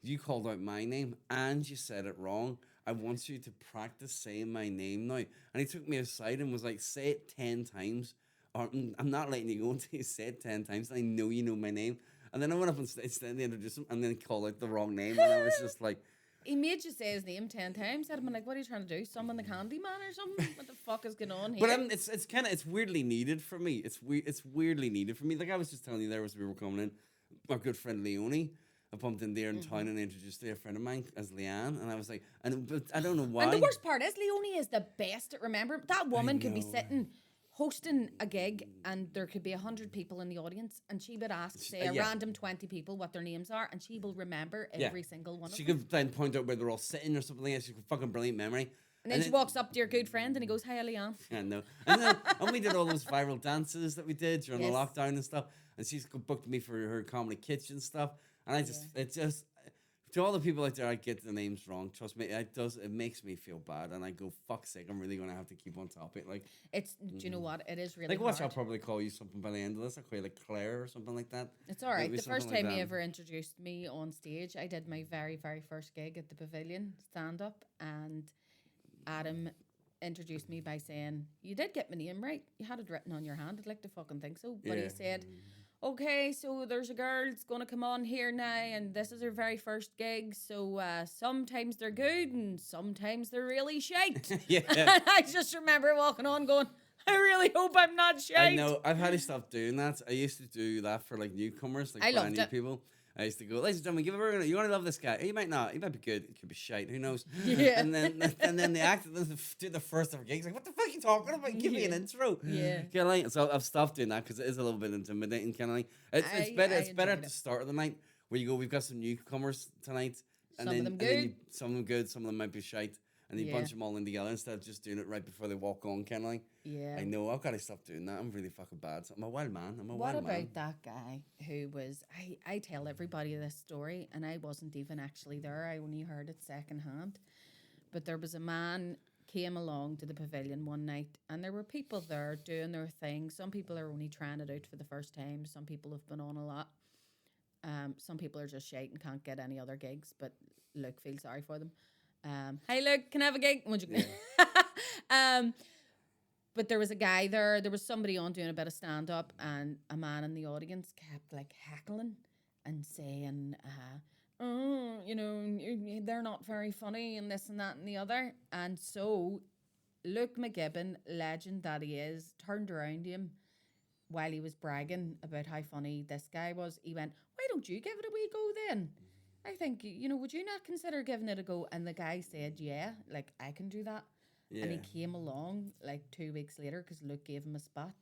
"You called out my name and you said it wrong. I want you to practice saying my name now." And he took me aside and was like, "Say it 10 times, or I'm not letting you go until you say it 10 times. I know you know my name." And then I went up on stage, then they introduced him, and then he called out the wrong name, and I was just like. He made you say his name 10 times. I'd have been like, what are you trying to do? Summon the Candyman or something? What the fuck is going on here? But it's weirdly needed for me. It's weirdly needed for me. Like I was just telling you there as we were coming in, our good friend Leonie, I bumped in there in town and introduced to a friend of mine as Leanne, and I was like, but I don't know why. And the worst part is Leonie is the best at remember. That woman could be sitting hosting a gig and there could be 100 people in the audience and she would ask, say, a random 20 people what their names are, and she will remember every single one of them. She could then point out where they're all sitting or something like that. She's got fucking brilliant memory. And then she walks up to your good friend and he goes, "Hi, Leanne." I know. And we did all those viral dances that we did during the lockdown and stuff. And she's booked me for her comedy kitchen stuff. And it just, to all the people out there, I get the names wrong. Trust me, it makes me feel bad. And I go, fuck's sake, I'm really going to have to keep on top of it. Like, do you know what? It is really watch, hard. I'll probably call you something by the end of this. I'll call you like Claire or something like that. It's all right. The first time like you ever introduced me on stage, I did my very, very first gig at the Pavilion, stand-up, and Adam introduced me by saying, "You did get my name right. You had it written on your hand. I'd like to fucking think so." But he said, "Okay, so there's a girl that's going to come on here now, and this is her very first gig, so sometimes they're good and sometimes they're really shite." And I just remember walking on going, I really hope I'm not shite. I know. I've had to stop doing that. I used to do that for like newcomers, like brand new people. I used to go, "Ladies and gentlemen, you're going to love this guy. He might not. He might be good. It could be shite. Who knows?" Yeah. And then the actor do the first ever gigs. Like, what the fuck are you talking about? Give me an intro. Yeah. Kind of like, so I've stopped doing that because it is a little bit intimidating. Kind of like, it's better at the start of the night where you go, "We've got some newcomers tonight." And some of them good. Some of them good. Some of them might be shite. And you bunch them all in together instead of just doing it right before they walk on, kind of like. Yeah. I know, I've got to stop doing that. I'm really fucking bad. I'm a wild man. What about that guy who was, I tell everybody this story, and I wasn't even actually there. I only heard it secondhand. But there was a man came along to the Pavilion one night, and there were people there doing their thing. Some people are only trying it out for the first time. Some people have been on a lot. Some people are just shite and can't get any other gigs, but Luke, feel sorry for them. "Hey, Luke, can I have a gig?" But there was a guy there. There was somebody on doing a bit of stand up, and a man in the audience kept like heckling and saying, "Oh, you know, they're not very funny," and this and that and the other. And so Luke McGibbon, legend that he is, turned around to him while he was bragging about how funny this guy was. He went, "Why don't you give it a wee go then? I think, you know, would you not consider giving it a go?" And the guy said, "Yeah, like I can do that." And he came along like 2 weeks later because Luke gave him a spot.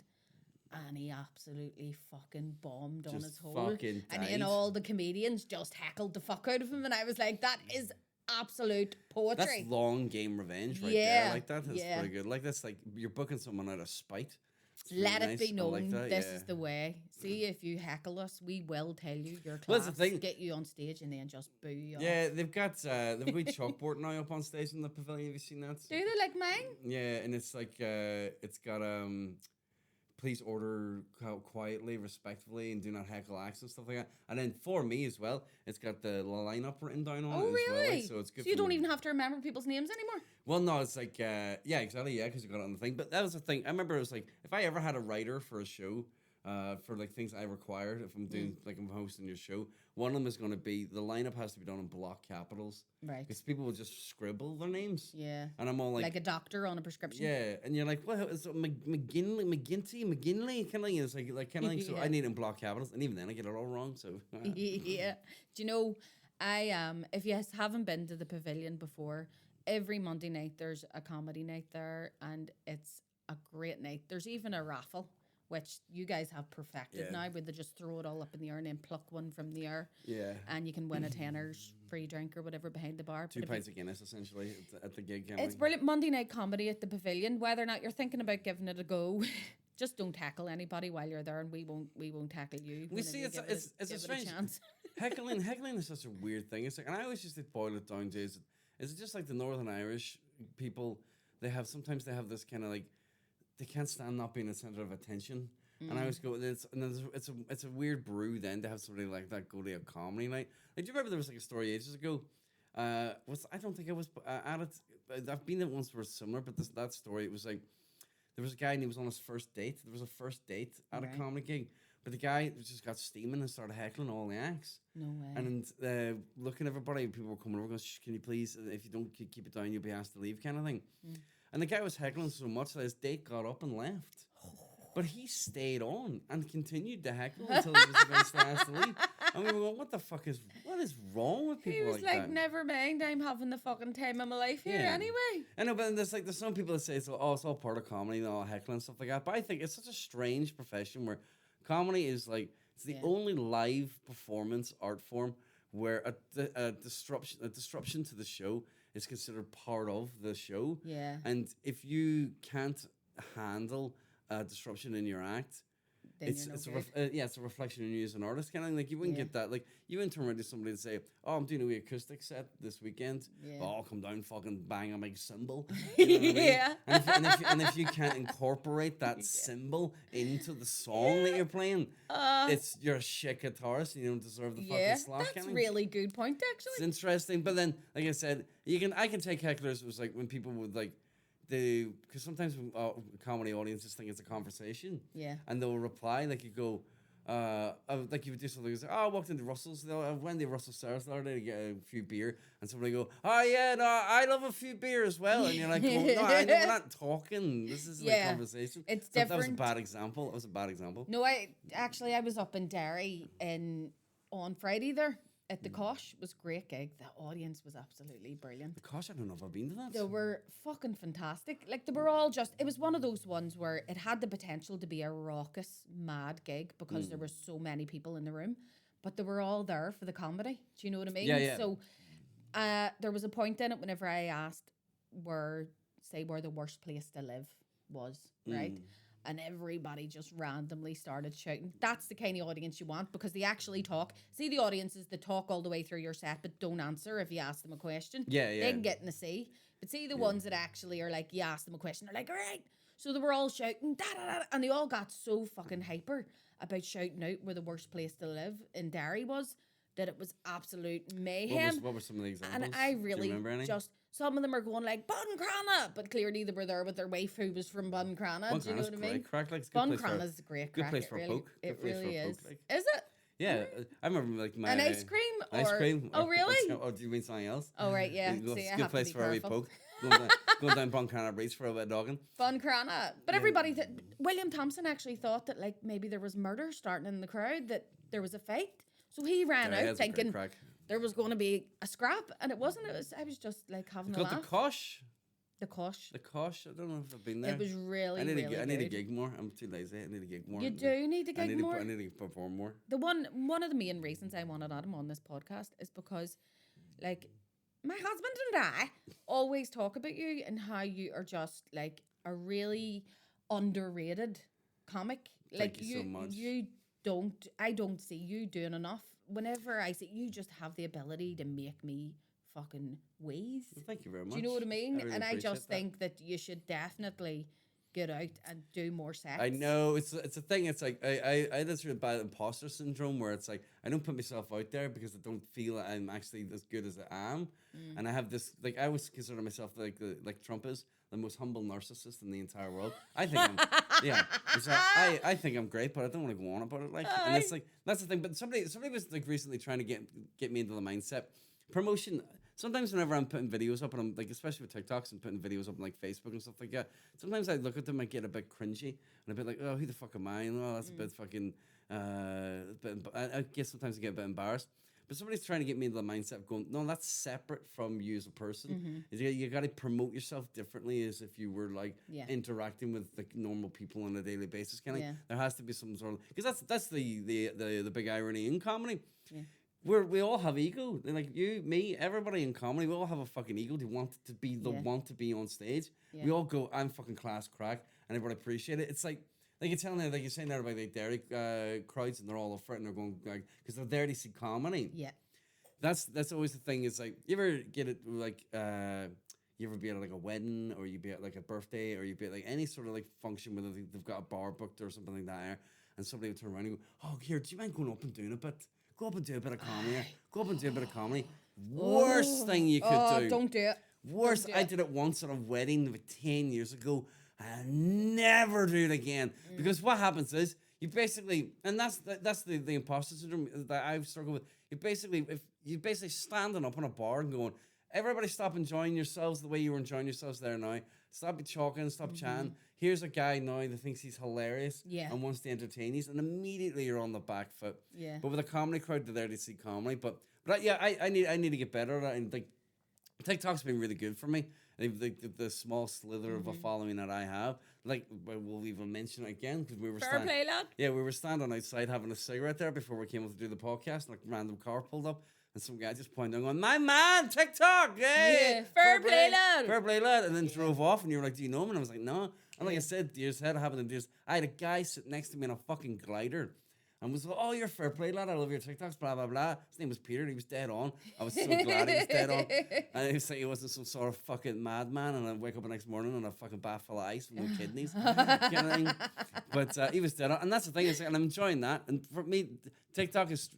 And he absolutely fucking bombed on his hole. Fucking And then all the comedians just heckled the fuck out of him. And I was like, that is absolute poetry. That's long game revenge right there. Like that's pretty good. Like that's like you're booking someone out of spite. Let it be known this is the way. See, if you heckle us, we will tell you your class, Well, that's the thing. get you on stage, and then just boo you off. Yeah, they've got chalkboard now up on stage in the pavilion. Have you seen that? Do they like mine? Yeah, and it's like it's got please order quietly, respectfully, and do not heckle acts and stuff like that. And then for me as well, it's got the lineup written down on it as well. Like, so it's good. So you don't even have to remember people's names anymore? Well, no, it's like yeah, exactly, yeah, because you got it on the thing. But that was the thing. I remember it was like if I ever had a writer for a show, for like things I required if I'm doing like I'm hosting your show, one of them is going to be the lineup has to be done in block capitals, right? Because people will just scribble their names. Yeah, and I'm all like a doctor on a prescription. Yeah, and you're like, what is it, McGinley, kind of like it's like kind of like. So I need it in block capitals, and even then I get it all wrong. So yeah, do you know? If you haven't been to the pavilion before, every Monday night there's a comedy night there, and it's a great night. There's even a raffle, which you guys have perfected now, where they just throw it all up in the air and then pluck one from the air. Yeah. And you can win a tenner's free drink or whatever behind the bar. 2 pints of Guinness, essentially, at the gig. It's brilliant. Monday night comedy at the pavilion. Whether or not you're thinking about giving it a go, just don't tackle anybody while you're there, and we won't tackle you. We see it's a strange chance. heckling is such a weird thing. It's like, and I always just boil it down to is it just like the Northern Irish people? Sometimes they have this kind of like they can't stand not being the center of attention. And I always go, it's a weird brew then to have somebody like that go to a comedy night. Like, do you remember there was like a story ages ago? I don't think I was at it. I've been at once where it's similar, but that story, it was like there was a guy and he was on his first date. There was a first date at a comedy gig, but the guy just got steaming and started heckling all the acts. No way. And looking at everybody, people were coming over, going, "Can you please? If you don't keep it down, you'll be asked to leave," kind of thing. And the guy was heckling so much that his date got up and left. But he stayed on and continued to heckle until he was against the ass to leave. And we were going, what is wrong with people like that? He was like, never mind, I'm having the fucking time of my life here anyway. I know, but there's some people that say, it's all part of comedy and all heckling and stuff like that. But I think it's such a strange profession where comedy is like, it's the only live performance art form where a disruption to the show is considered part of the show. Yeah. And if you can't handle disruption in your act, it's a reflection on you as an artist, kind of thing. Like you wouldn't get that. Like you wouldn't turn around to somebody and say, "Oh, I'm doing a wee acoustic set this weekend. Oh, I'll come down, fucking bang a big cymbal." You know what I mean? And if you can't incorporate that cymbal into the song that you're playing, you're a shit guitarist and you don't deserve the fucking slot. That's a really good point, actually. It's interesting, but then, like I said, I can take hecklers. It was like when people would like. Because sometimes comedy audiences think it's a conversation. Yeah. And they'll reply, like you go, like you would do something, like, I walked into Russell's, Wendy Russell Stars the other day to get a few beer, and somebody go, "Oh yeah, no, I love a few beer as well." And you're like, "No, I know, we're not talking. This is like conversation." It's different. That was a bad example. No, I was up in Derry on Friday there. At the Kosh. Was a great gig. The audience was absolutely brilliant. The Kosh, I don't know if I've been to that. They were fucking fantastic. Like they were all just, it was one of those ones where it had the potential to be a raucous, mad gig because there were so many people in the room, but they were all there for the comedy. Do you know what I mean? Yeah. So there was a point in it whenever I asked where the worst place to live was, right? And everybody just randomly started shouting. That's the kind of audience you want because they actually talk. See the audiences that talk all the way through your set but don't answer if you ask them a question. Yeah. They can get in the sea. But see the ones that actually are like, you ask them a question, they're like, all right. So they were all shouting, da da da, and they all got so fucking hyper about shouting out where the worst place to live in Derry was that it was absolute mayhem. What were some of the examples? And I really some of them are going like Buncrana, but clearly they were there with their wife who was from Buncrana. Do you know what I mean? Crack, like, it's a good place for, Buncrana's a great good crack. place It for a really, poke. it Good place really for a is. poke, like. Is it? Yeah, I remember like my An ice cream ice or cream. Oh really? Or do you mean something else? Oh right, yeah. It's See, a I good have to place be for a wee careful. poke. Going down Buncrana Breach for a bit of dogging. Buncrana. But everybody, William Thompson actually thought that like maybe there was murder starting in the crowd, that there was a fight. So he ran Yeah, out that's a great thinking crack. there was going to be a scrap, and it wasn't. I was just like having It's a called laugh. the Kosh. The Kosh. The Kosh. I don't know if I've been there. It was really, I really need a good. gig more. I'm too lazy. I need a gig more. You do need to gig more. I need to perform more. The one of the main reasons I wanted Adam on this podcast is because, like, my husband and I always talk about you and how you are just like a really underrated comic. Thank you so much. I don't see you doing enough. Whenever I see you, just have the ability to make me fucking wheeze. Well, thank you very much. Do you know what I mean? Really and I just appreciate that. think that you should definitely get out and do more sex. I know it's a thing. It's like I had this really bad imposter syndrome where it's like I don't put myself out there because I don't feel that I'm actually as good as I am, and I have this like I always consider myself like Trump is the most humble narcissist in the entire world. I think I'm So I think I'm great, but I don't want to go on about it. Like, and it's like that's the thing. But somebody was like recently trying to get me into the mindset promotion. Sometimes whenever I'm putting videos up, and I'm like, especially with TikToks and putting videos up on like Facebook and stuff like that, sometimes I look at them and get a bit cringy and a bit like, oh, who the fuck am I? And oh, that's a bit fucking. I guess sometimes I get a bit embarrassed. But somebody's trying to get me into the mindset of going, no, that's separate from you as a person. You got to promote yourself differently as if you were like interacting with like normal people on a daily basis. Kind of, there has to be some sort of because that's the big irony in comedy. Yeah. We all have ego. Like you, me, everybody in comedy, we all have a fucking ego. They want to be want to be on stage. Yeah. We all go, I'm fucking class crack, and everybody appreciate it. It's like you're telling them, like you're saying there about like dairy crowds, and they're all up front and they're going like because they're there to see comedy. Yeah, that's always the thing. Is like you ever get it like you ever be at like a wedding or you be at like a birthday or you be at like any sort of like function where they've got a bar booked or something like that, and somebody would turn around and go, oh here, do you mind going up and doing a bit? Go up and do a bit of comedy. Go up and do a bit of comedy. Worst thing you could do. Don't do it. Worst. I did it once at a wedding about 10 years ago. I'll never do it again. Because what happens is you basically, and that's the imposter syndrome that I've struggled with. You basically standing up on a bar and going, everybody stop enjoying yourselves the way you were enjoying yourselves there now. Stop talking, stop chatting. Here's a guy now that thinks he's hilarious and wants to entertain you, and immediately you're on the back foot. Yeah. But with a comedy crowd, they're there to see comedy. But yeah, I need to get better at it. And like TikTok's been really good for me. And the small slither of a following that I have, like we'll even mention it again because we were play, lad. Yeah, we were standing outside having a cigarette there before we came up to do the podcast. And like a random car pulled up. And some guy just pointed out, going, my man, TikTok, hey! Yeah, fair play, lad. Fair play, lad. And then drove off, and you were like, do you know him? And I was like, no. And like I said, years ahead, I had a guy sitting next to me in a fucking glider. And was like, oh, you're fair play, lad. I love your TikToks, blah, blah, blah. His name was Peter, and he was dead on. I was so glad he was dead on. And he was like, he wasn't some sort of fucking madman. And I wake up the next morning on a fucking bath full of ice with no kidneys. Kind of thing. But he was dead on. And that's the thing, and I'm enjoying that. And for me, TikTok is,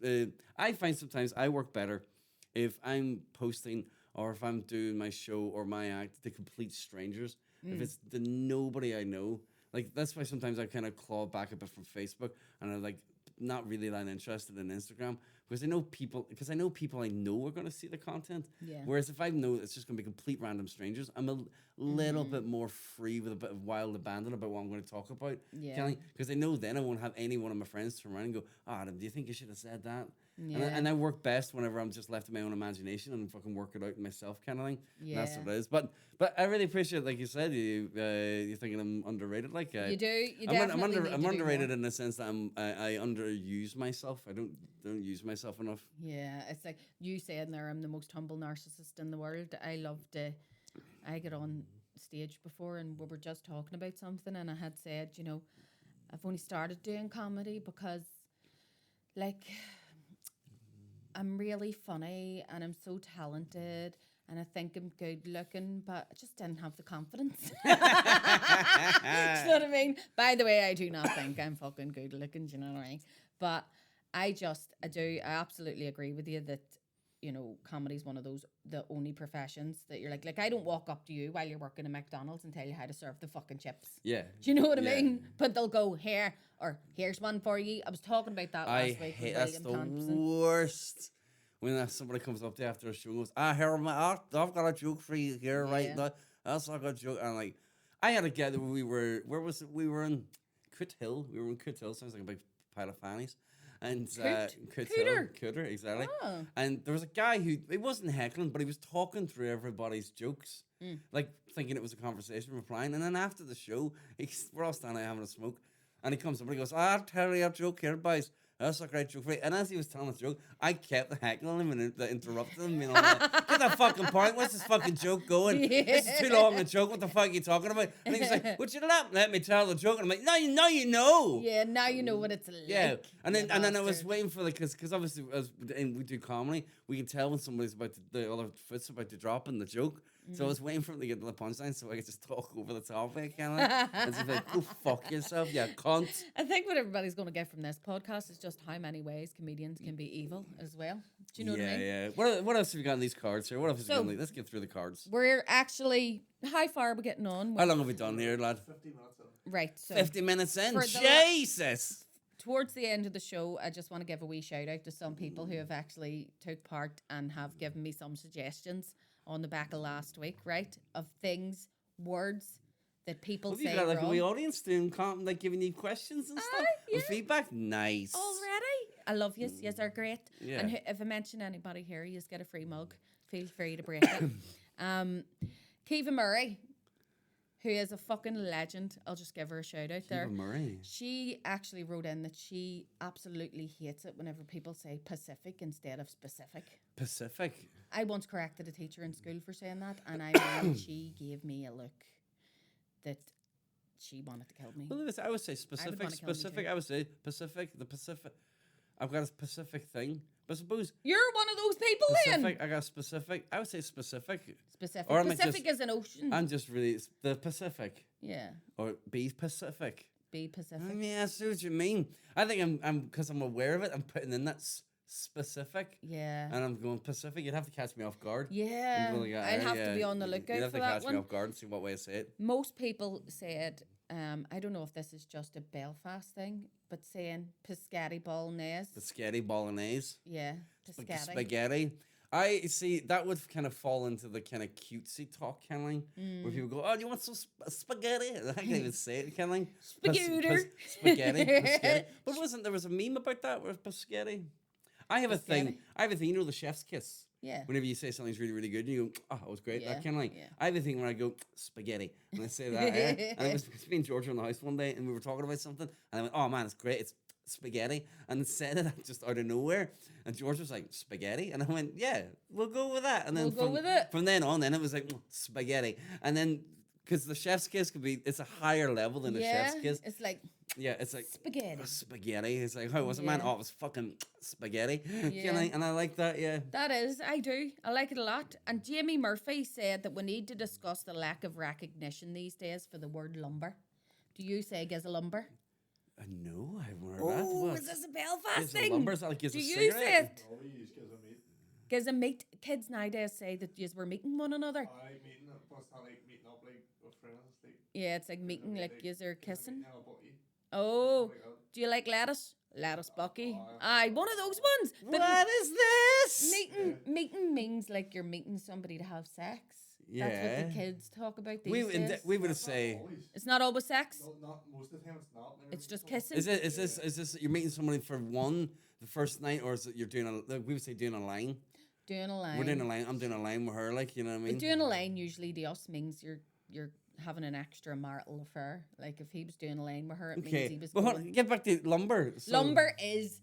I find sometimes I work better if I'm posting or if I'm doing my show or my act to complete strangers. If it's the nobody I know. Like, that's why sometimes I kind of claw back a bit from Facebook and I'm like, not really that interested in Instagram because I know people I know are going to see the content. Yeah. Whereas if I know it's just going to be complete random strangers, I'm a little bit more free with a bit of wild abandon about what I'm going to talk about. Yeah. Because I know then I won't have any one of my friends turn around and go, Adam, do you think you should have said that? Yeah. And I work best whenever I'm just left to my own imagination and fucking work it out myself, kind of thing. Yeah. That's what it is. But I really appreciate, like you said, you're thinking I'm underrated. Like you do. You definitely I'm underrated in the sense that I underuse myself. I don't use myself enough. Yeah, it's like you saying there, I'm the most humble narcissist in the world. I get on stage before and we were just talking about something and I had said, you know, I've only started doing comedy because, like, I'm really funny and I'm so talented and I think I'm good looking, but I just didn't have the confidence. Do you know what I mean? By the way, I do not think I'm fucking good looking, do you know what I mean? But I absolutely agree with you that, you know, comedy's one of those, the only professions that you're like I don't walk up to you while you're working at McDonald's and tell you how to serve the fucking chips. Yeah. Do you know what I Yeah. mean? But they'll go, here, or here's one for you. I was talking about that I last week hate with that's William the Thompson. worst. When somebody comes up to you after a show and goes, here, I've got a joke for you here right Yeah. now. That's not a good joke. And like, I had a get that where was it? We were in Coot Hill. We were in Coot Hill. Sounds like a big pile of fannies. And Coot Hill. Cooter, exactly. Oh. And there was a guy who, he wasn't heckling, but he was talking through everybody's jokes. Like, thinking it was a conversation, replying. And then after the show, we're all standing there having a smoke. And he comes up and he goes, I'll tell you a joke here, boys. That's a great joke for you. And as he was telling the joke, I kept heckling him and interrupted him. You know, like, get that fucking point. What's this fucking joke going? This is too long a joke. What the fuck are you talking about? And he was like, would you let me tell the joke? And I'm like, no, you know. Yeah, now you know what it's like. Yeah, and then I was bastard. waiting for because obviously and we do comedy, we can tell when somebody's about the other foot's about to drop in the joke. So I was waiting for him to get to the punchline so I could just talk over the top of it, kind of. And just like, go fuck yourself, yeah, cunt. I think what everybody's going to get from this podcast is just how many ways comedians can be evil as well. Do you know what I mean? Yeah. What else have you got on these cards here? What else have you got on these? Let's get through the cards. We're actually, how far are we getting on? How long have we done here, lad? 50 minutes in. Right, so 50 minutes in. For the Jesus. towards the end of the show, I just want to give a wee shout out to some people who have actually took part and have given me some suggestions on the back of last week, right? Of things, words that people Well, say you got like a wrong. wee audience doing, like giving you questions and stuff yeah. and feedback. Nice. Already? I love yous. Yes, are great. Yeah. And if I mention anybody here, you just get a free mug. Feel free to break it. Kiva Murray, who is a fucking legend. I'll just give her a shout out there. Eva Murray. She actually wrote in that she absolutely hates it whenever people say Pacific instead of specific. Pacific. I once corrected a teacher in school for saying that, and she gave me a look that she wanted to kill me. Well, I would say specific. wanna kill me Specific. too. I would say Pacific. The Pacific. I've got a specific thing, but suppose You're one of those people Pacific. then. I got specific. I would say specific. Specific. Or am I Pacific just- is an ocean. I'm just really the Pacific Yeah. or be Pacific. Be Pacific. Yeah, I see what you mean. I think I'm because I'm aware of it. I'm putting in that specific, Yeah. and I'm going Pacific. You'd have to catch me off guard. Yeah. I'm going, I'll have to be on the You'd lookout have for to that catch me one. off guard and see what way I say it. Most people said, I don't know if this is just a Belfast thing, but saying Piscati Bolognese. The spaghetti bolognese. Yeah. Like Piscati. spaghetti. I see that would kind of fall into the kind of cutesy talk kind of thing where people go, "Oh, do you want some spaghetti?" I can't even say it kind of thing. Spagooter. Spaghetti. Spaghetti. But there was a meme about that with spaghetti. I have a thing. You know, the chef's kiss. Yeah. Whenever you say something's really, really good, and you go, "Oh, that was great." Yeah, That kind of like. yeah. I have a thing where I go spaghetti, and I say that. And it was me and Georgia in the house one day, and we were talking about something, and I went, "Oh man, it's great. It's spaghetti," and it said it just out of nowhere, and George was like spaghetti, and I went, "Yeah, we'll go with that." And then We'll go with it. from then on, then it was like spaghetti, and then because the chef's kiss it's a higher level than the chef's kiss. It's like Yeah, it's like spaghetti. spaghetti. It's like, how was it, man? Yeah. Oh, it was fucking spaghetti. Yeah. And I like that. Yeah. That is, I do. I like it a lot. And Jamie Murphy said that we need to discuss the lack of recognition these days for the word lumber. Do you say giz a lumber? No, I haven't heard that. Oh, What? is this a Belfast Giz a thing? lumber? Is that like giz Do a you cigarette? say it? All we use gives a meat. Giz a meet. Kids nowadays say that yous were meeting one another. I meeting it, plus I like meeting up like with friends. Like, Yeah, it's like meeting, like yous are kissing. Have a butty. Oh, Like that. do you like lettuce? Lettuce bucky. Aye, one of those ones. But What is this? meeting means like you're meeting somebody to have sex. That's what Yeah. the kids talk about these We days. we would That's not say. always. It's not always sex. No, not most of the time. It's not. Never It's meet just someone. kissing. Is this you're meeting somebody for one the first night, or is it you're doing a like we would say doing a line? Doing a line. We're doing a line. I'm doing a line with her, like you know what I mean. But doing a line usually to us means you're having an extra marital affair. Like if he was doing a line with her, it means he Okay, was but hold going. on, get back to lumber. So, Lumber is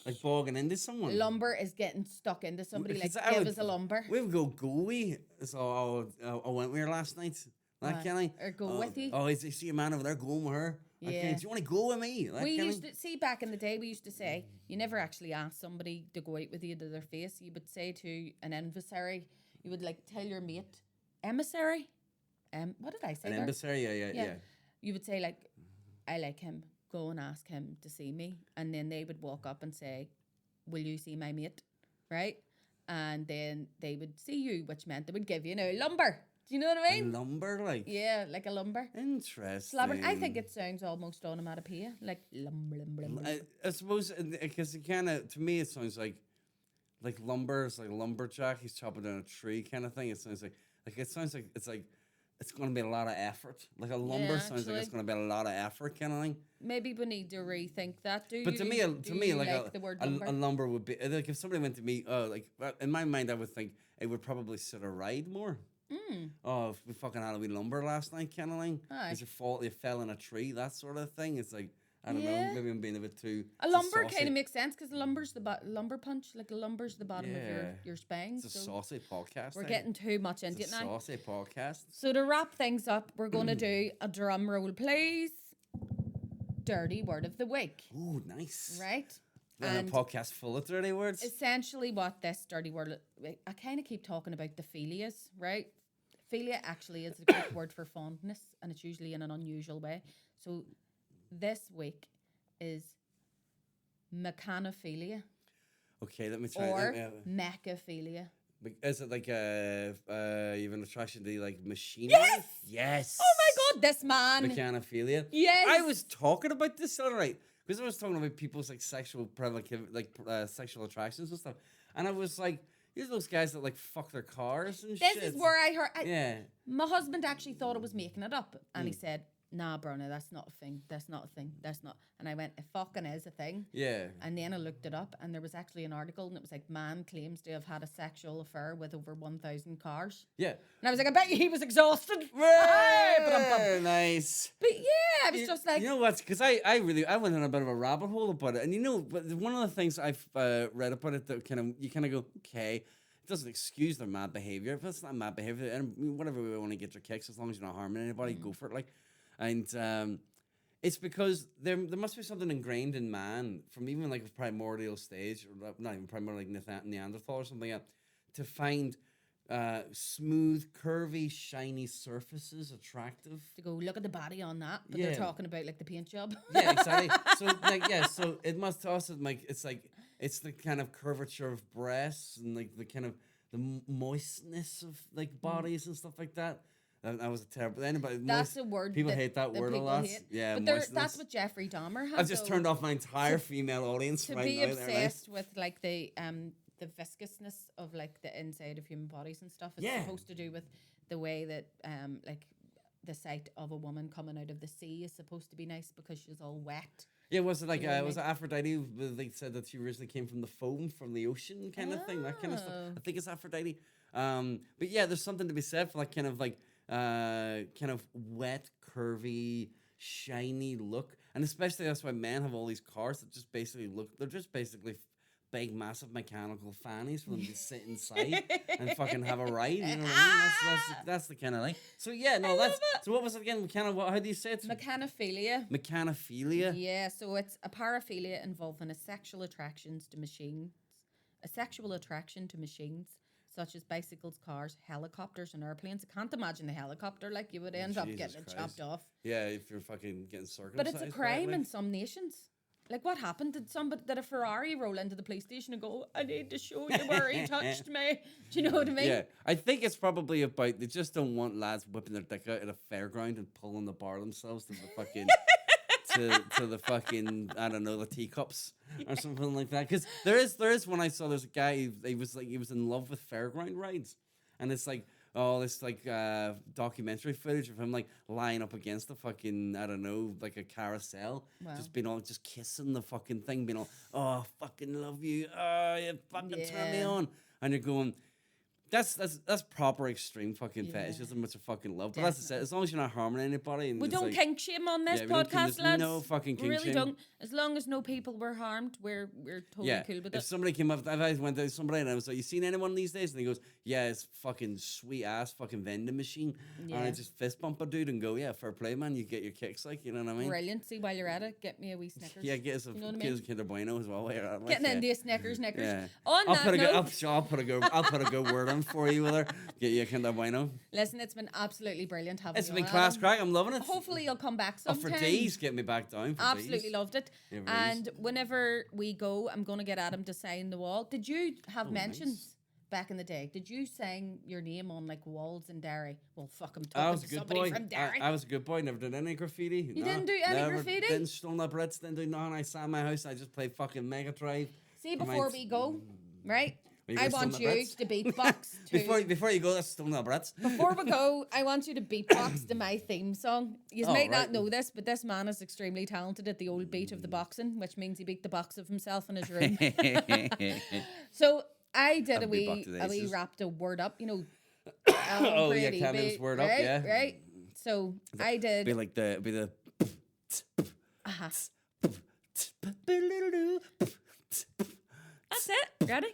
like bogging into someone. lumber is getting stuck into somebody. Like Because I give would- us a lumber. We would go goey. So I went with her last night. That Aye. kind Or go with you. Oh, you see a man over there going with her. That Yeah. kinda, do you want to go with me? That We kinda- used to see back in the day. We used to say you never actually asked somebody to go out with you to their face. You would say to an emissary, you would like tell your mate, emissary. What did I say? an there? emissary. Yeah. Yeah. You would say like, I like him. Go and ask him to see me, and then they would walk up and say, will you see my mate? right? And then they would see you, which meant they would give you lumber. Do you know what I A mean? lumber, like. Yeah, like a lumber. Interesting. Slobber. I think it sounds almost onomatopoeia, like lumber, lumber, lumber. I suppose because it kind of, to me, it sounds like lumber. It's like a lumberjack. He's chopping down a tree, kind of thing. It sounds like it sounds like it's going to be a lot of effort. Like a lumber Yeah, sounds like it's actually. going to be a lot of effort, kind of thing. Maybe we need to rethink that. Do But you? to me, do you like the word a lumber? lumber would be like if somebody went to me. In my mind, I would think it would probably sit a ride more. Oh, if we fucking had a wee lumber last night, kind of thing. Aye. Is your fault you fell in a tree? That sort of thing. It's like I don't Yeah. know. Maybe I'm being a bit too. A lumber saucy. kind of makes sense because lumber's the lumber punch, like a lumber's the bottom of Yeah. your spine. It's a So saucy podcast. we're eh? getting too much into It's it a now. saucy podcast. So to wrap things up, we're going to do a drum roll, please. Dirty word of the week, Ooh, nice. right? Then And a podcast full of dirty words. essentially what this dirty word, I kind of keep talking about the philias, right? Philia actually is a Greek word for fondness, and it's usually in an unusual way. So this week is mechanophilia Okay, let me try. or it. mechaphilia. Is it like you have an attraction to like machinery? Yes! Yes. Oh my God, this man. Mechanophilia. Yes. I was talking about this all right because I was talking about people's like sexual sexual attractions and stuff, and I was like, "These those guys that like fuck their cars and This shit." is where I heard. Yeah. My husband actually thought I was making it up, and he said, "Nah, Bronagh, that's not a thing. That's not a thing. That's not." And I went, "It fucking is a thing." Yeah. And then I looked it up, and there was actually an article, and it was like, "Man claims to have had a sexual affair with over 1,000 cars." Yeah. And I was like, "I bet you he was exhausted." Aye, Very nice. but yeah, I was just like, you know what? Because I went on a bit of a rabbit hole about it, and but one of the things I've read about it that you kind of go, okay, it doesn't excuse their mad behavior. If it's not mad behavior, and whatever we want to get your kicks, as long as you're not harming anybody, go for it. Like, and it's because there must be something ingrained in man from even like a primordial stage, or not even primordial, like Neanderthal or something, to find smooth, curvy, shiny surfaces attractive. to go look at the body on that, but Yeah. they're talking about like the paint job. Yeah, exactly. So it must also it's the kind of curvature of breasts and like the kind of the moistness of like bodies and stuff like that. That was a terrible. Anybody, That's a word people hate that word a people lot. hate. Yeah, but moistness. that's what Jeffrey Dahmer has. I've just though. turned off my entire female audience To right be now. There, right? obsessed with like the viscousness of like the inside of human bodies and stuff. It's Yeah. supposed to do with the way that like the sight of a woman coming out of the sea is supposed to be nice because she's all wet. Yeah, was it like You know what I was it mean? Aphrodite? They said that she originally came from the foam from the ocean, kind of thing, that kind of stuff. Oh. I think it's Aphrodite. But yeah, there's something to be said for like kind of wet, curvy, shiny look, and especially that's why men have all these cars that just basically they're just basically big, massive mechanical fannies for them to sit inside and fucking have a ride. You know what I mean? That's the kind of thing. So yeah, no, that's so. What was it again? How do you say it? Mechanophilia. Mechanophilia. Yeah, so it's a paraphilia involving a sexual attraction to machines, such as bicycles, cars, helicopters, and airplanes. I can't imagine a helicopter, like you would end up Jesus getting it chopped Christ. off. Yeah, if you're fucking getting circumcised. But it's a by it, crime like. in some nations. Like what happened? Did a Ferrari roll into the police station and go, "I need to show you where he touched me"? Do you know what I mean? Yeah, I think it's probably about they just don't want lads whipping their dick out at a fairground and pulling the bar themselves to the fucking to the fucking I don't know the teacups or something like that. Because there is when I saw there's a guy he was in love with fairground rides, and it's like this like documentary footage of him like lying up against the fucking I don't know like a carousel, Wow. just being all just kissing the fucking thing, being all I fucking love you, you fucking turn me Yeah. on, and you're going. That's proper extreme fucking fetishism, which I fucking love. But that's it. As long as you're not harming anybody, and We it's don't like, kink shame on this Yeah, we don't kink- podcast, there's lads. no fucking We kink really shame. don't. As long as no people were harmed, we're totally yeah. cool with If it. somebody came up, if I went to somebody and I was like, "You seen anyone these days?" and he goes, "Yeah, it's fucking sweet ass fucking vending machine," and I Yeah. just fist bump a dude and go, "Yeah, fair play, man. You get your kicks, like you know what I mean." Brilliant. See, while you're at it, get me a wee Snickers. Yeah, get us a You know what I get mean? us a Kinder Bueno as well. While you're at it, like, Getting yeah. into a Snickers. Yeah. On I'll that put a note, good, I'll put a good word on Ireland for you with her. Get you a kind of wino. Listen, it's been absolutely brilliant having It's you been on, class Adam. crack. I'm loving it. Hopefully you'll come back Oh, sometime. for days, get me back down. For Absolutely days. loved it. Yeah, for And days. whenever we go, I'm going to get Adam to sign the wall. Did you have Oh, mentions nice. back in the day? Did you sign your name on like walls in Derry? Well, fuck, I'm I talking was a to good somebody boy. from Derry. I was a good boy. Never did any graffiti. You didn't do any graffiti? Didn't stone up Brits. Didn't do nothing. I sat in my house. I just played fucking Mega Drive. See, before we go, right? Are you I gonna want stone you up Brits? to beatbox to... Before you go, that's stone up Brits. Before we go, I want you to beatbox to my theme song. You Oh, might not right. know this, but this man is extremely talented at the old beat of the boxing, which means he beat the box of himself in his room. So I did a Haven't wee, beatboxed to the a wee aces. rapped a word up, you know. Oh, yeah, pretty Kevin's big, word up, right, yeah. Right. So I did. Be the. Uh-huh. That's it. Ready?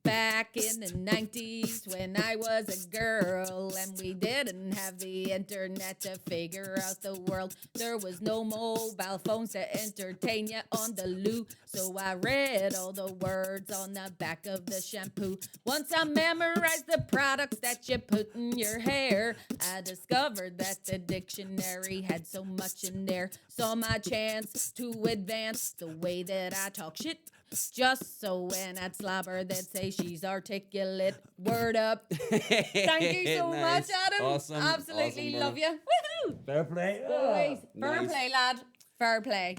Back in the 90s when I was a girl and we didn't have the internet to figure out the world. There was no mobile phones to entertain you on the loo. So I read all the words on the back of the shampoo. Once I memorized the products that you put in your hair, I discovered that the dictionary had so much in there. Saw my chance to advance the way that I talk shit. Just so when I'd slobber, they'd say she's articulate. Word up. Thank you so Nice. much, Adam. Awesome. Absolutely Awesome, love bro. you. Woohoo! Fair play. Boys, fair Nice. play, lad. Fair play.